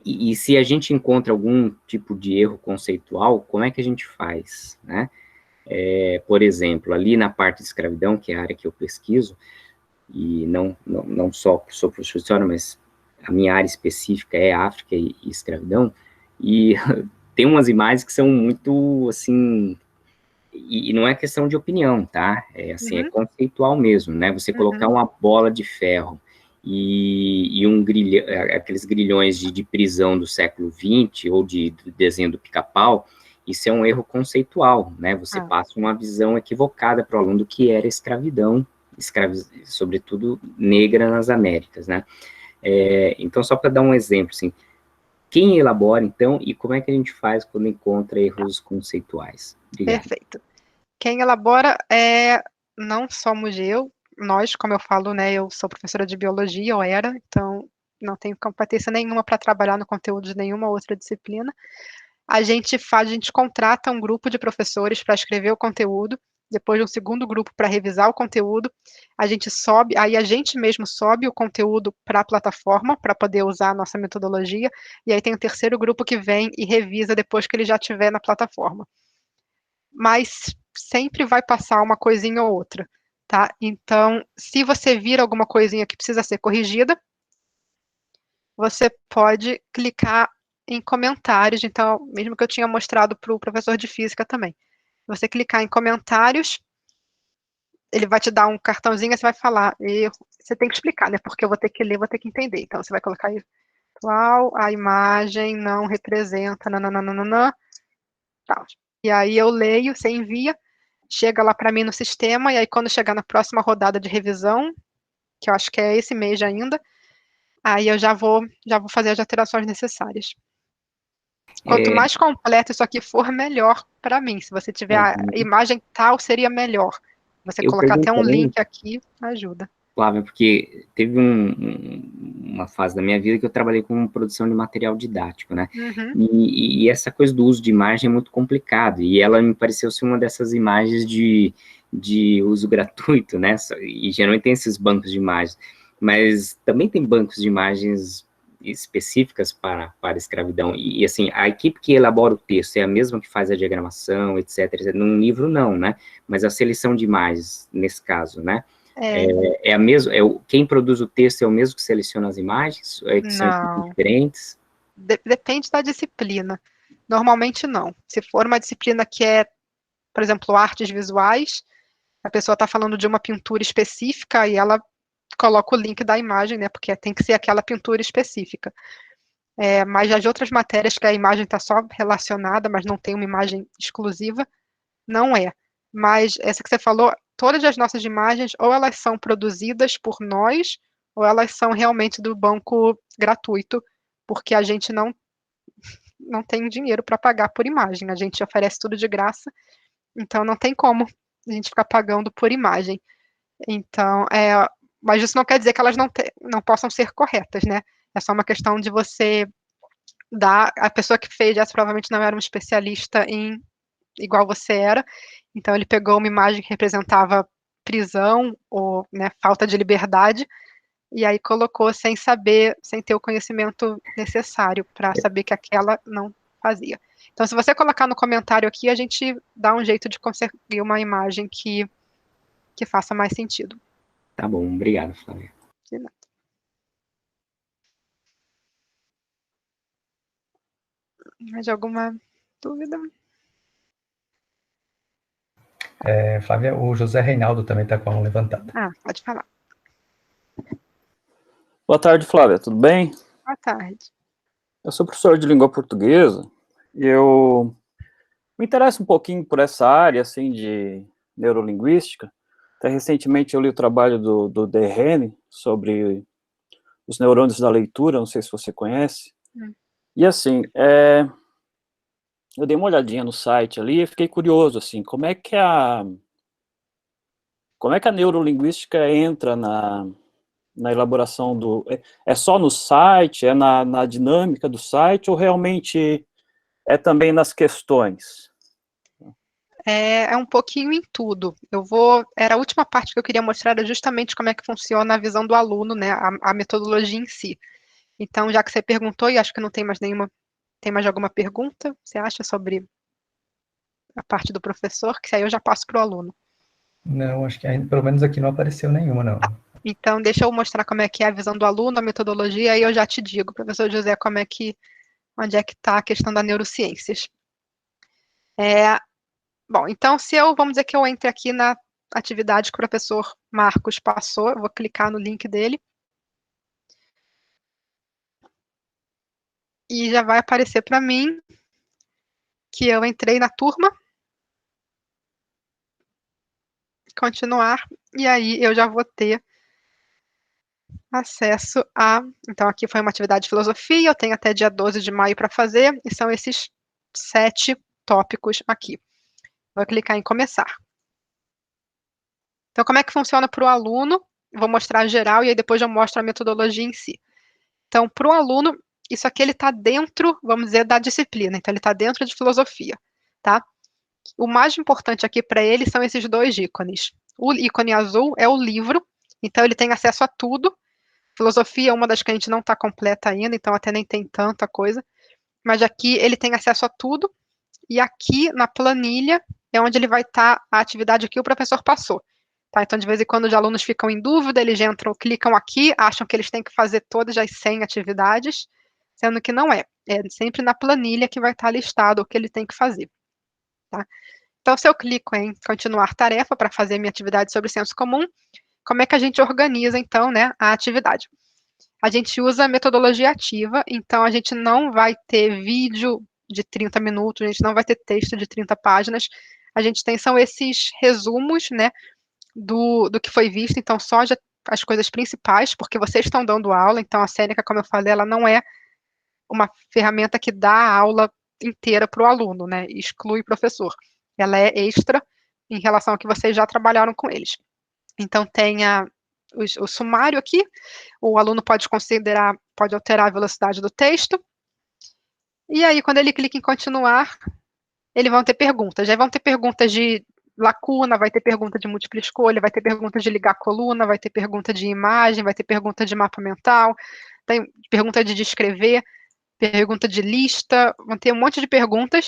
E se a gente encontra algum tipo de erro conceitual, como é que a gente faz, né? Por exemplo, ali na parte de escravidão, que é a área que eu pesquiso, e não só sou professor de história, mas a minha área específica é África e escravidão, e tem umas imagens que são muito, assim, e não é questão de opinião, tá? É conceitual mesmo, né? Você colocar uma bola de ferro e um grilhão, aqueles grilhões de prisão do século XX, ou de desenho do Pica-Pau, isso é um erro conceitual, né? Você passa uma visão equivocada para o aluno do que era escravidão, sobretudo negra nas Américas, né? Então, só para dar um exemplo, assim, quem elabora, então, e como é que a gente faz quando encontra erros conceituais? Obrigado. Perfeito. Quem elabora não somos nós, como eu falo, né, eu sou professora de biologia, ou era, então não tenho competência nenhuma para trabalhar no conteúdo de nenhuma outra disciplina. A gente contrata um grupo de professores para escrever o conteúdo, depois um segundo grupo para revisar o conteúdo, a gente mesmo sobe o conteúdo para a plataforma, para poder usar a nossa metodologia, e aí tem um terceiro grupo que vem e revisa depois que ele já estiver na plataforma. Mas sempre vai passar uma coisinha ou outra, tá? Então, se você vir alguma coisinha que precisa ser corrigida, você pode clicar em comentários, então, mesmo que eu tinha mostrado para o professor de física também. Você clicar em comentários, ele vai te dar um cartãozinho, você vai falar, você tem que explicar, né, porque eu vou ter que ler, vou ter que entender. Então, você vai colocar aí, a imagem não representa, nananana, tal. E aí eu leio, você envia, chega lá para mim no sistema, e aí quando chegar na próxima rodada de revisão, que eu acho que é esse mês ainda, aí eu já vou fazer as alterações necessárias. Quanto mais completo isso aqui for, melhor para mim. Se você tiver a imagem tal, seria melhor. Você colocar até um link aqui, ajuda. Flávia, porque teve uma fase da minha vida que eu trabalhei com produção de material didático, né? E essa coisa do uso de imagem é muito complicado, e ela me pareceu ser uma dessas imagens de uso gratuito, né? E geralmente tem esses bancos de imagens, mas também tem bancos de imagens específicas para a escravidão, e assim, a equipe que elabora o texto é a mesma que faz a diagramação, etc. Num livro não, né? Mas a seleção de imagens, nesse caso, né? É a mesma, quem produz o texto é o mesmo que seleciona as imagens? São equipes diferentes? Depende da disciplina. Normalmente não. Se for uma disciplina que é, por exemplo, artes visuais, a pessoa está falando de uma pintura específica e ela coloca o link da imagem, né? Porque tem que ser aquela pintura específica. Mas as outras matérias que a imagem está só relacionada, mas não tem uma imagem exclusiva, não é. Mas essa que você falou, todas as nossas imagens, ou elas são produzidas por nós, ou elas são realmente do banco gratuito, porque a gente não tem dinheiro para pagar por imagem, a gente oferece tudo de graça, então não tem como a gente ficar pagando por imagem. Então, mas isso não quer dizer que elas não possam ser corretas, né? É só uma questão de você dar, a pessoa que fez essa provavelmente não era um especialista em igual você era, então ele pegou uma imagem que representava prisão ou, né, falta de liberdade, e aí colocou sem saber, sem ter o conhecimento necessário para saber que aquela não fazia. Então, se você colocar no comentário aqui, a gente dá um jeito de conseguir uma imagem que faça mais sentido. Tá bom, obrigado, Flávia. De nada. Mais alguma dúvida? Flávia, o José Reinaldo também está com a mão levantada. Pode falar. Boa tarde, Flávia, tudo bem? Boa tarde. Eu sou professor de língua portuguesa e eu me interesso um pouquinho por essa área, assim, de neurolinguística. Até recentemente eu li o trabalho do Dehaene sobre os neurônios da leitura, não sei se você conhece. E assim, eu dei uma olhadinha no site ali e fiquei curioso, assim, como é que a neurolinguística entra na elaboração é só no site, é na dinâmica do site, ou realmente é também nas questões? É um pouquinho em tudo. Era a última parte que eu queria mostrar, era justamente como é que funciona a visão do aluno, né, a metodologia em si. Então, já que você perguntou, e acho que não tem mais tem mais alguma pergunta, você acha, sobre a parte do professor, que aí eu já passo para o aluno. Não, acho que ainda, pelo menos aqui não apareceu nenhuma, não. Então, deixa eu mostrar como é que é a visão do aluno, a metodologia, aí eu já te digo, professor José, onde é que está a questão das neurociências. Bom, então, vamos dizer que eu entre aqui na atividade que o professor Marcos passou, eu vou clicar no link dele. E já vai aparecer para mim que eu entrei na turma. Continuar, e aí eu já vou ter acesso então aqui foi uma atividade de filosofia, eu tenho até dia 12 de maio para fazer, e são esses 7 tópicos aqui. Vou clicar em começar. Então, como é que funciona para o aluno? Vou mostrar geral, e aí depois eu mostro a metodologia em si. Então, para o aluno, isso aqui ele está dentro, vamos dizer, da disciplina, então ele está dentro de filosofia, tá? O mais importante aqui para ele são esses 2 ícones. O ícone azul é o livro, então ele tem acesso a tudo. Filosofia é uma das que a gente não está completa ainda, então até nem tem tanta coisa. Mas aqui ele tem acesso a tudo, e aqui na planilha é onde ele vai estar a atividade que o professor passou. Tá? Então, de vez em quando os alunos ficam em dúvida, eles entram, clicam aqui, acham que eles têm que fazer todas as 100 atividades, sendo que não é. É sempre na planilha que vai estar listado o que ele tem que fazer. Tá? Então, se eu clico em continuar tarefa para fazer minha atividade sobre senso comum, como é que a gente organiza, então, né, a atividade? A gente usa a metodologia ativa, então a gente não vai ter vídeo de 30 minutos, a gente não vai ter texto de 30 páginas, a gente são esses resumos, né, do que foi visto, então só as coisas principais, porque vocês estão dando aula, então a Seneca, como eu falei, ela não é uma ferramenta que dá a aula inteira para o aluno, né? Exclui o professor. Ela é extra em relação ao que vocês já trabalharam com eles. Então, tem o sumário aqui, o aluno pode considerar, pode alterar a velocidade do texto, e aí, quando ele clica em continuar, eles vão ter perguntas. Já vão ter perguntas de lacuna, vai ter pergunta de múltipla escolha, vai ter pergunta de ligar coluna, vai ter pergunta de imagem, vai ter pergunta de mapa mental, tem pergunta de descrever, pergunta de lista, vão ter um monte de perguntas.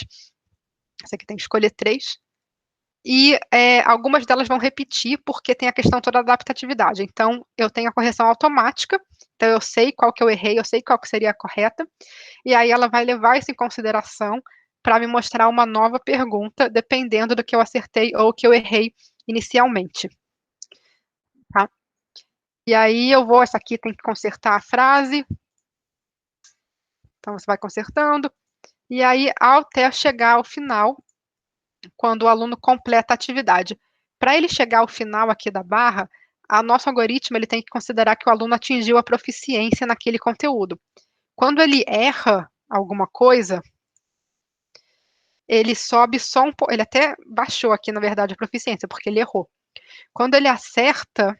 Essa aqui tem que escolher 3. E algumas delas vão repetir, porque tem a questão toda da adaptatividade. Então, eu tenho a correção automática, então eu sei qual que eu errei, eu sei qual que seria a correta, e aí ela vai levar isso em consideração para me mostrar uma nova pergunta, dependendo do que eu acertei ou que eu errei inicialmente. Tá? E aí essa aqui tem que consertar a frase. Então, você vai consertando. E aí, até chegar ao final, quando o aluno completa a atividade. Para ele chegar ao final aqui da barra, o nosso algoritmo ele tem que considerar que o aluno atingiu a proficiência naquele conteúdo. Quando ele erra alguma coisa, ele sobe só um pouco, ele até baixou aqui, na verdade, a proficiência, porque ele errou. Quando ele acerta,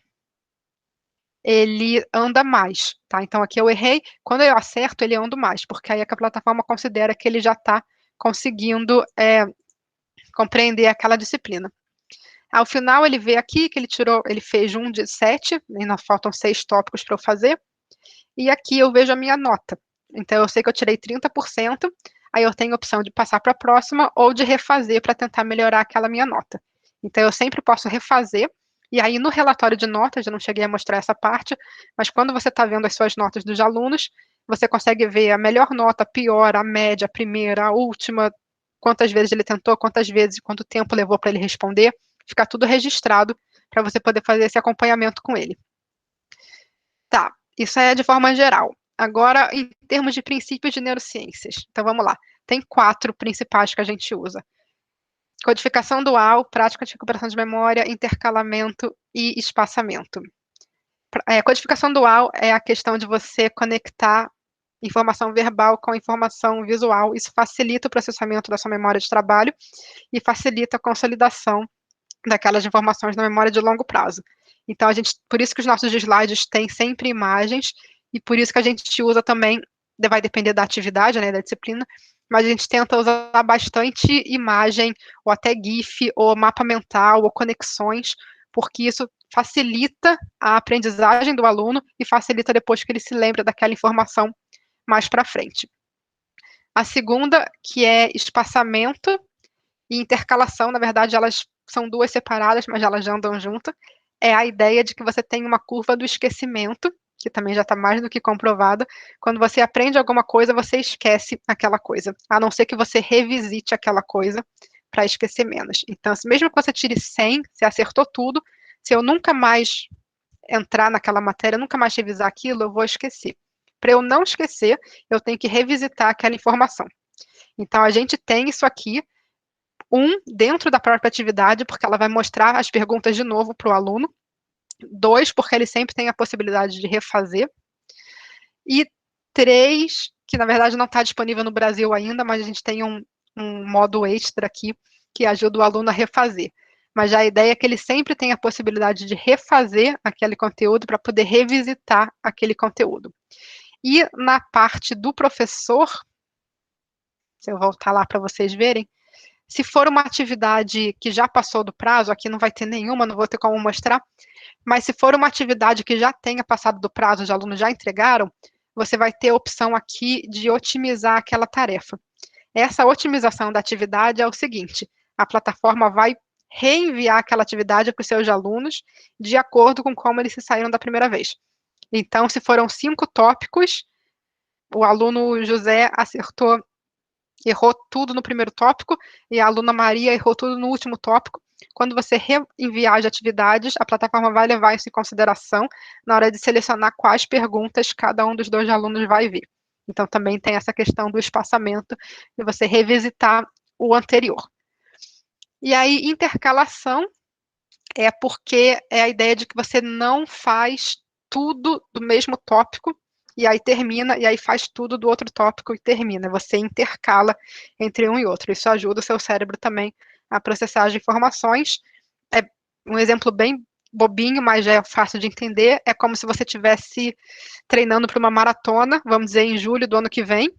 ele anda mais, tá? Então, aqui eu errei, quando eu acerto, ele anda mais, porque aí a plataforma considera que ele já está conseguindo compreender aquela disciplina. Ao final, ele vê aqui que ele fez 1 de 7, ainda faltam 6 tópicos para eu fazer, e aqui eu vejo a minha nota. Então, eu sei que eu tirei 30%, aí eu tenho a opção de passar para a próxima ou de refazer para tentar melhorar aquela minha nota. Então, eu sempre posso refazer, e aí no relatório de notas, eu não cheguei a mostrar essa parte, mas quando você está vendo as suas notas dos alunos, você consegue ver a melhor nota, a pior, a média, a primeira, a última, quantas vezes ele tentou, quantas vezes, quanto tempo levou para ele responder, ficar tudo registrado para você poder fazer esse acompanhamento com ele. Tá, isso é de forma geral. Agora, em termos de princípios de neurociências. Então, vamos lá. Tem 4 principais que a gente usa. Codificação dual, prática de recuperação de memória, intercalamento e espaçamento. Codificação dual é a questão de você conectar informação verbal com informação visual. Isso facilita o processamento da sua memória de trabalho e facilita a consolidação daquelas informações na memória de longo prazo. Então, por isso que os nossos slides têm sempre imagens, e por isso que a gente usa também, vai depender da atividade, né, da disciplina, mas a gente tenta usar bastante imagem, ou até GIF, ou mapa mental, ou conexões, porque isso facilita a aprendizagem do aluno e facilita depois que ele se lembra daquela informação mais para frente. A segunda, que é espaçamento e intercalação, na verdade, elas são 2 separadas, mas elas andam juntas, é a ideia de que você tem uma curva do esquecimento, que também já está mais do que comprovada. Quando você aprende alguma coisa, você esquece aquela coisa, a não ser que você revisite aquela coisa para esquecer menos. Então, mesmo que você tire 100, você acertou tudo, se eu nunca mais entrar naquela matéria, nunca mais revisar aquilo, eu vou esquecer. Para eu não esquecer, eu tenho que revisitar aquela informação. Então, a gente tem isso aqui, dentro da própria atividade, porque ela vai mostrar as perguntas de novo para o aluno. 2, porque ele sempre tem a possibilidade de refazer. E 3, que na verdade não está disponível no Brasil ainda, mas a gente tem um modo extra aqui, que ajuda o aluno a refazer. Mas já a ideia é que ele sempre tem a possibilidade de refazer aquele conteúdo para poder revisitar aquele conteúdo. E na parte do professor, se eu voltar lá para vocês verem, se for uma atividade que já passou do prazo, aqui não vai ter nenhuma, não vou ter como mostrar, mas se for uma atividade que já tenha passado do prazo, os alunos já entregaram, você vai ter a opção aqui de otimizar aquela tarefa. Essa otimização da atividade é o seguinte: a plataforma vai reenviar aquela atividade para os seus alunos de acordo com como eles se saíram da primeira vez. Então, se foram 5 tópicos, o aluno José errou tudo no primeiro tópico, e a aluna Maria errou tudo no último tópico. Quando você reenviar as atividades, a plataforma vai levar isso em consideração na hora de selecionar quais perguntas cada um dos 2 alunos vai ver. Então, também tem essa questão do espaçamento, de você revisitar o anterior. E aí, intercalação é porque é a ideia de que você não faz tudo do mesmo tópico, e aí termina, e aí faz tudo do outro tópico e termina. Você intercala entre um e outro. Isso ajuda o seu cérebro também a processar as informações. É um exemplo bem bobinho, mas já é fácil de entender. É como se você estivesse treinando para uma maratona, vamos dizer, em julho do ano que vem.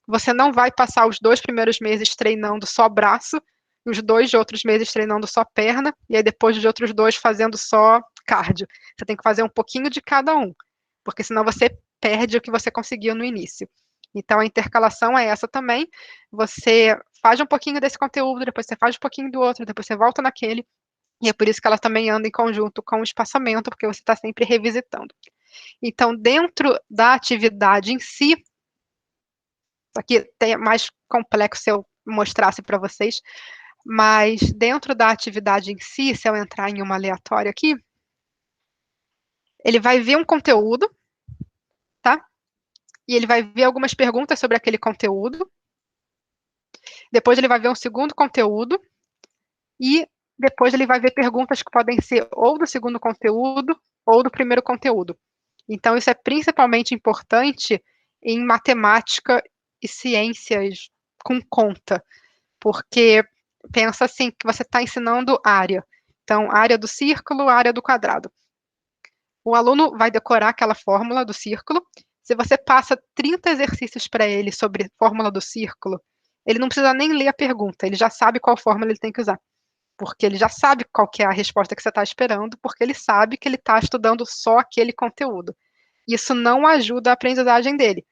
Você não vai passar os 2 primeiros meses treinando só braço, os 2 outros meses treinando só perna, e aí depois de outros 2 fazendo só cardio. Você tem que fazer um pouquinho de cada um, porque senão você perde o que você conseguiu no início. Então, a intercalação é essa também. Você faz um pouquinho desse conteúdo, depois você faz um pouquinho do outro, depois você volta naquele, e é por isso que ela também anda em conjunto com o espaçamento, porque você está sempre revisitando. Então, dentro da atividade em si, aqui é mais complexo se eu mostrasse para vocês, mas dentro da atividade em si, se eu entrar em uma aleatória aqui, ele vai ver um conteúdo, tá? E ele vai ver algumas perguntas sobre aquele conteúdo. Depois ele vai ver um segundo conteúdo. E depois ele vai ver perguntas que podem ser ou do segundo conteúdo ou do primeiro conteúdo. Então, isso é principalmente importante em matemática e ciências com conta, porque pensa assim, que você está ensinando área. Então, área do círculo, área do quadrado. O aluno vai decorar aquela fórmula do círculo. Se você passa 30 exercícios para ele sobre fórmula do círculo, ele não precisa nem ler a pergunta, ele já sabe qual fórmula ele tem que usar. Porque ele já sabe qual que é a resposta que você está esperando, porque ele sabe que ele está estudando só aquele conteúdo. Isso não ajuda a aprendizagem dele,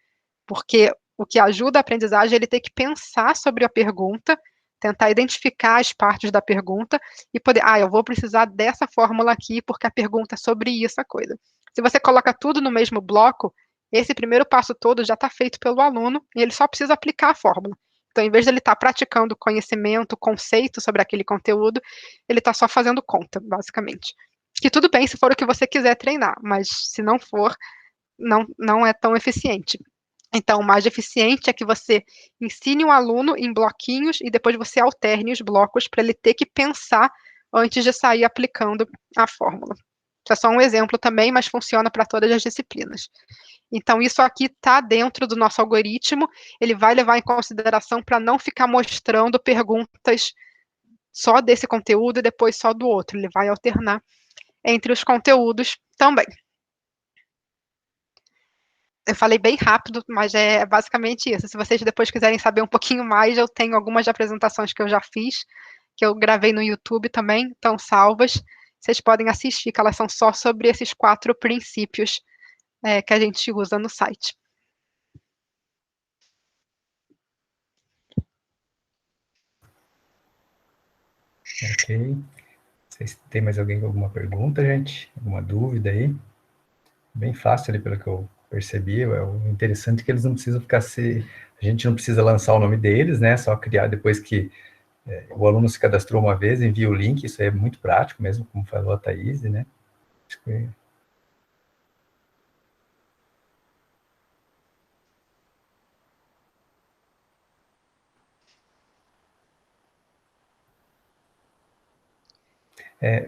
porque o que ajuda a aprendizagem é ele ter que pensar sobre a pergunta, tentar identificar as partes da pergunta e poder, eu vou precisar dessa fórmula aqui porque a pergunta é sobre essa coisa. Se você coloca tudo no mesmo bloco, esse primeiro passo todo já está feito pelo aluno e ele só precisa aplicar a fórmula. Então, em vez de ele estar praticando conhecimento, conceito sobre aquele conteúdo, ele está só fazendo conta, basicamente. Que tudo bem se for o que você quiser treinar, mas se não for, não é tão eficiente. Então, o mais eficiente é que você ensine o aluno em bloquinhos e depois você alterne os blocos para ele ter que pensar antes de sair aplicando a fórmula. Isso é só um exemplo também, mas funciona para todas as disciplinas. Então, isso aqui está dentro do nosso algoritmo, ele vai levar em consideração para não ficar mostrando perguntas só desse conteúdo e depois só do outro, ele vai alternar entre os conteúdos também. Eu falei bem rápido, mas é basicamente isso. Se vocês depois quiserem saber um pouquinho mais, eu tenho algumas apresentações que eu já fiz, que eu gravei no YouTube também, estão salvas. Vocês podem assistir, que elas são só sobre esses 4 princípios que a gente usa no site. Ok. Vocês têm mais alguém com alguma pergunta, gente? Alguma dúvida aí? Bem fácil ali, pelo que eu percebi. O interessante é que eles não precisam ficar a gente não precisa lançar o nome deles, né? Só criar depois que o aluno se cadastrou uma vez, envia o link, isso é muito prático mesmo, como falou a Thaís, né? Acho que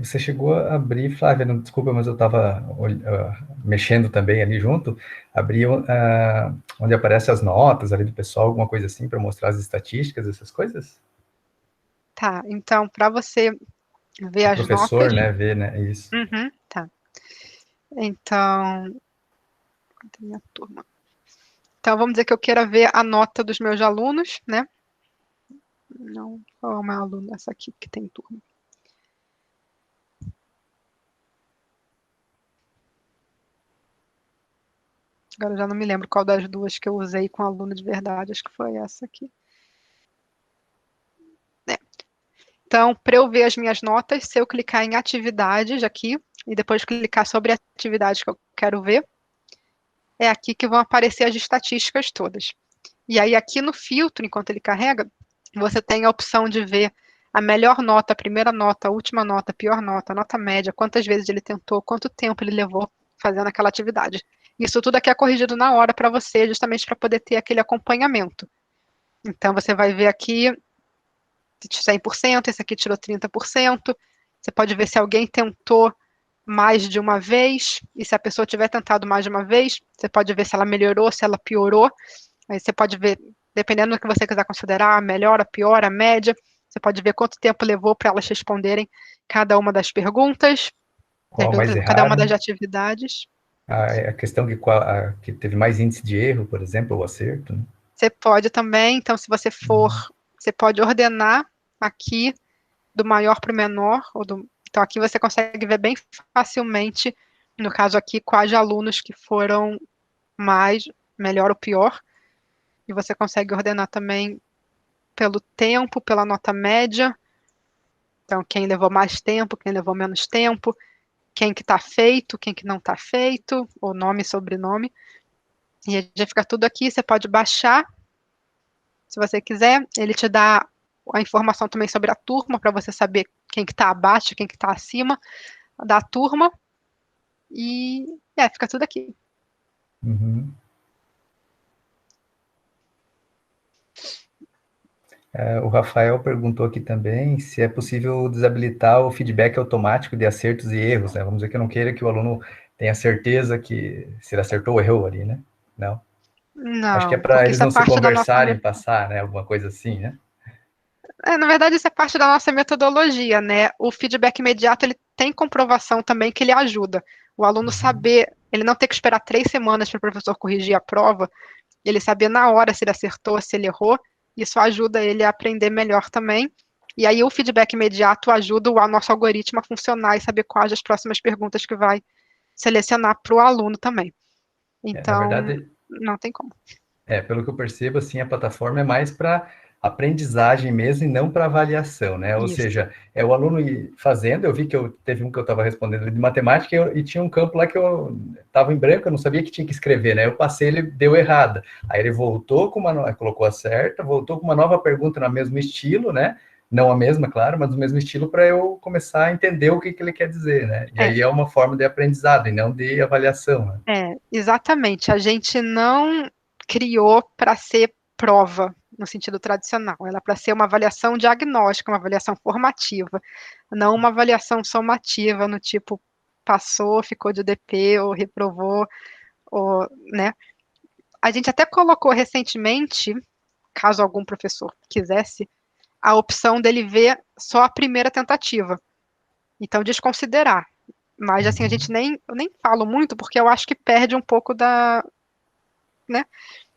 você chegou a abrir, Flávia, não, desculpa, mas eu estava mexendo também ali junto, abri onde aparecem as notas ali do pessoal, alguma coisa assim, para mostrar as estatísticas, essas coisas? Tá, então, para você ver O as professor, notas... né, ver, né, isso. Uhum, tá. Então, minha turma. Então, vamos dizer que eu queira ver a nota dos meus alunos, né? Não, qual é uma aluna essa aqui que tem turma? Agora eu já não me lembro qual das duas que eu usei com aluno de verdade, acho que foi essa aqui. Então, para eu ver as minhas notas, se eu clicar em atividades aqui, e depois clicar sobre a atividade que eu quero ver, é aqui que vão aparecer as estatísticas todas. E aí, aqui no filtro, enquanto ele carrega, você tem a opção de ver a melhor nota, a primeira nota, a última nota, a pior nota, a nota média, quantas vezes ele tentou, quanto tempo ele levou fazendo aquela atividade. Isso tudo aqui é corrigido na hora para você, justamente para poder ter aquele acompanhamento. Então, você vai ver aqui 100%, esse aqui tirou 30%, Você pode ver se alguém tentou mais de uma vez, e se a pessoa tiver tentado mais de uma vez, você pode ver se ela melhorou, se ela piorou. Aí você pode ver, dependendo do que você quiser considerar, a melhor, a pior, a média, você pode ver quanto tempo levou para elas responderem cada uma das perguntas, Qual mais cada uma erraram? das atividades. A questão que teve mais índice de erro, por exemplo, ou acerto, né? Você pode também, então, se você for, você pode ordenar aqui do maior para o menor, então aqui você consegue ver bem facilmente, no caso aqui, quais alunos que foram mais, melhor ou pior, e você consegue ordenar também pelo tempo, pela nota média, então quem levou mais tempo, quem levou menos tempo, quem que está feito, quem que não está feito, o nome e sobrenome, e já fica tudo aqui, você pode baixar, se você quiser, ele te dá a informação também sobre a turma, para você saber quem que está abaixo, quem que está acima da turma, e fica tudo aqui. Uhum. O Rafael perguntou aqui também se é possível desabilitar o feedback automático de acertos e erros, né? Vamos dizer que eu não queira que o aluno tenha certeza que se ele acertou ou errou ali, né? Não. Acho que é Não, para porque eles isso é não se parte da nossa conversarem, passar, né? Alguma coisa assim, né? na verdade, isso é parte da nossa metodologia, né? O feedback imediato, ele tem comprovação também que ele ajuda. O aluno saber, ele não ter que esperar 3 semanas para o professor corrigir a prova, ele saber na hora se ele acertou, se ele errou, isso ajuda ele a aprender melhor também. E aí o feedback imediato ajuda o nosso algoritmo a funcionar e saber quais as próximas perguntas que vai selecionar para o aluno também. Na Então, verdade, não tem como. pelo que eu percebo, assim, a plataforma é mais para aprendizagem mesmo e não para avaliação, né? Ou Isso. seja, é o aluno ir fazendo, eu vi que teve um que eu estava respondendo de matemática e tinha um campo lá que eu estava em branco, eu não sabia que tinha que escrever, né? Eu passei, ele deu errada. Aí ele voltou colocou a certa, voltou com uma nova pergunta no mesmo estilo, né? Não a mesma, claro, mas do mesmo estilo para eu começar a entender o que ele quer dizer, né? E aí é uma forma de aprendizado e não de avaliação, né? Exatamente. A gente não criou para ser prova, no sentido tradicional. Ela é para ser uma avaliação diagnóstica, uma avaliação formativa, não uma avaliação somativa, no tipo, passou, ficou de DP, ou reprovou, ou, né? A gente até colocou recentemente, caso algum professor quisesse, a opção dele ver só a primeira tentativa. Então, desconsiderar. Mas, assim, eu nem falo muito, porque eu acho que perde um pouco né,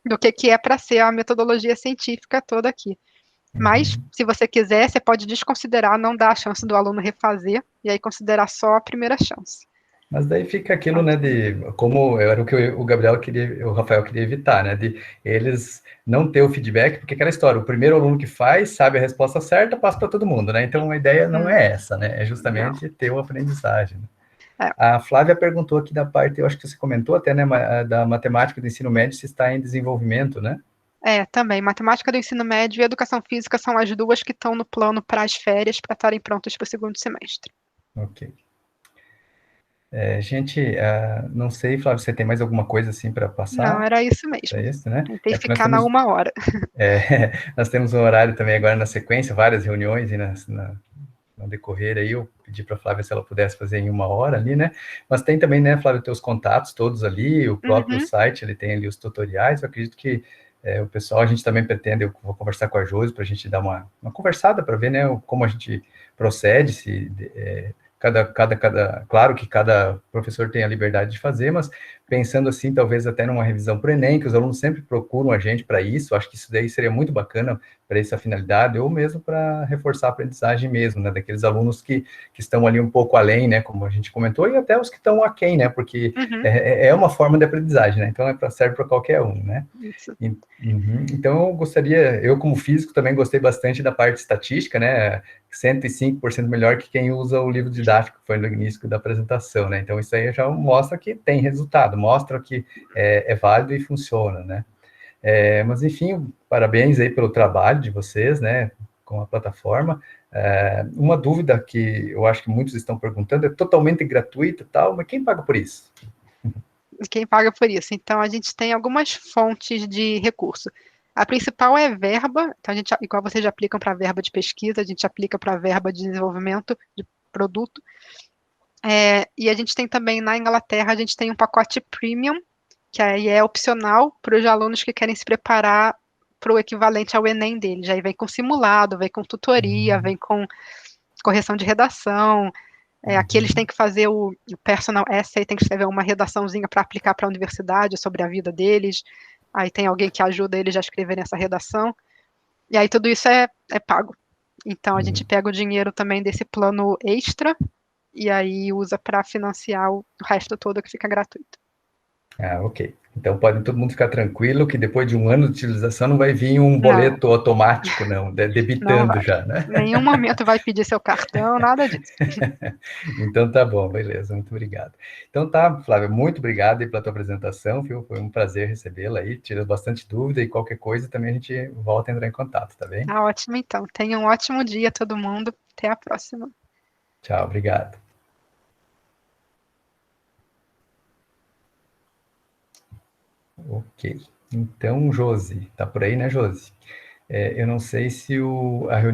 do que é para ser a metodologia científica toda aqui. Mas, se você quiser, você pode desconsiderar, não dar a chance do aluno refazer, e aí considerar só a primeira chance. Mas daí fica aquilo, né, de como era o que o Gabriel queria, o Rafael queria evitar, né, de eles não ter o feedback, porque aquela história, o primeiro aluno que faz, sabe a resposta certa, passa para todo mundo, né, então a ideia não é essa, né, é justamente ter o aprendizagem. Né? A Flávia perguntou aqui da parte, eu acho que você comentou até, né, da matemática do ensino médio, se está em desenvolvimento, né? Também, matemática do ensino médio e educação física são as duas que estão no plano para as férias, para estarem prontas para o segundo semestre. Ok. Gente, não sei, Flávio, você tem mais alguma coisa assim para passar? Não, era isso mesmo. É isso, né? Tentei ficar na 1 hora. Nós temos um horário também agora na sequência, várias reuniões e no decorrer aí, eu pedi para a Flávia se ela pudesse fazer em 1 hora ali, né? Mas tem também, né, Flávia, teus contatos todos ali, o próprio site, ele tem ali os tutoriais, eu acredito que o pessoal, a gente também pretende, eu vou conversar com a Josi para a gente dar uma conversada para ver, né, como a gente procede, se claro que cada professor tem a liberdade de fazer, mas pensando assim, talvez até numa revisão para o Enem, que os alunos sempre procuram a gente para isso, acho que isso daí seria muito bacana para essa finalidade, ou mesmo para reforçar a aprendizagem mesmo, né, daqueles alunos que estão ali um pouco além, né, como a gente comentou, e até os que estão aquém, né, porque é uma forma de aprendizagem, né, então serve para qualquer um, né. Então eu como físico também gostei bastante da parte estatística, né, 105% melhor que quem usa o livro didático, que foi no início da apresentação, né? Então, isso aí já mostra que tem resultado, mostra que é válido e funciona, né? Mas, enfim, parabéns aí pelo trabalho de vocês, né, com a plataforma. Uma dúvida que eu acho que muitos estão perguntando, é totalmente gratuito e tal, mas quem paga por isso? Quem paga por isso? Então, a gente tem algumas fontes de recurso. A principal é verba, então igual vocês já aplicam para verba de pesquisa, a gente aplica para verba de desenvolvimento, produto. E a gente tem também, na Inglaterra, a gente tem um pacote premium, que aí é opcional para os alunos que querem se preparar para o equivalente ao Enem deles. Aí vem com simulado, vem com tutoria, vem com correção de redação. Aqui eles têm que fazer o personal essay, tem que escrever uma redaçãozinha para aplicar para a universidade sobre a vida deles. Aí tem alguém que ajuda eles a escreverem essa redação. E aí tudo isso é pago. Então a gente pega o dinheiro também desse plano extra e aí usa para financiar o resto todo que fica gratuito. Ok. Então pode todo mundo ficar tranquilo que depois de um ano de utilização não vai vir um boleto automático, não, debitando não já, né? Em nenhum momento vai pedir seu cartão, nada disso. Então tá bom, beleza, muito obrigado. Então tá, Flávia, muito obrigado aí pela tua apresentação, viu? Foi um prazer recebê-la aí, tirou bastante dúvida e qualquer coisa também a gente volta a entrar em contato, tá bem? Ótimo então. Tenha um ótimo dia todo mundo. Até a próxima. Tchau, obrigado. Ok. Então, Josi, tá por aí, né, Josi? Eu não sei se a reunião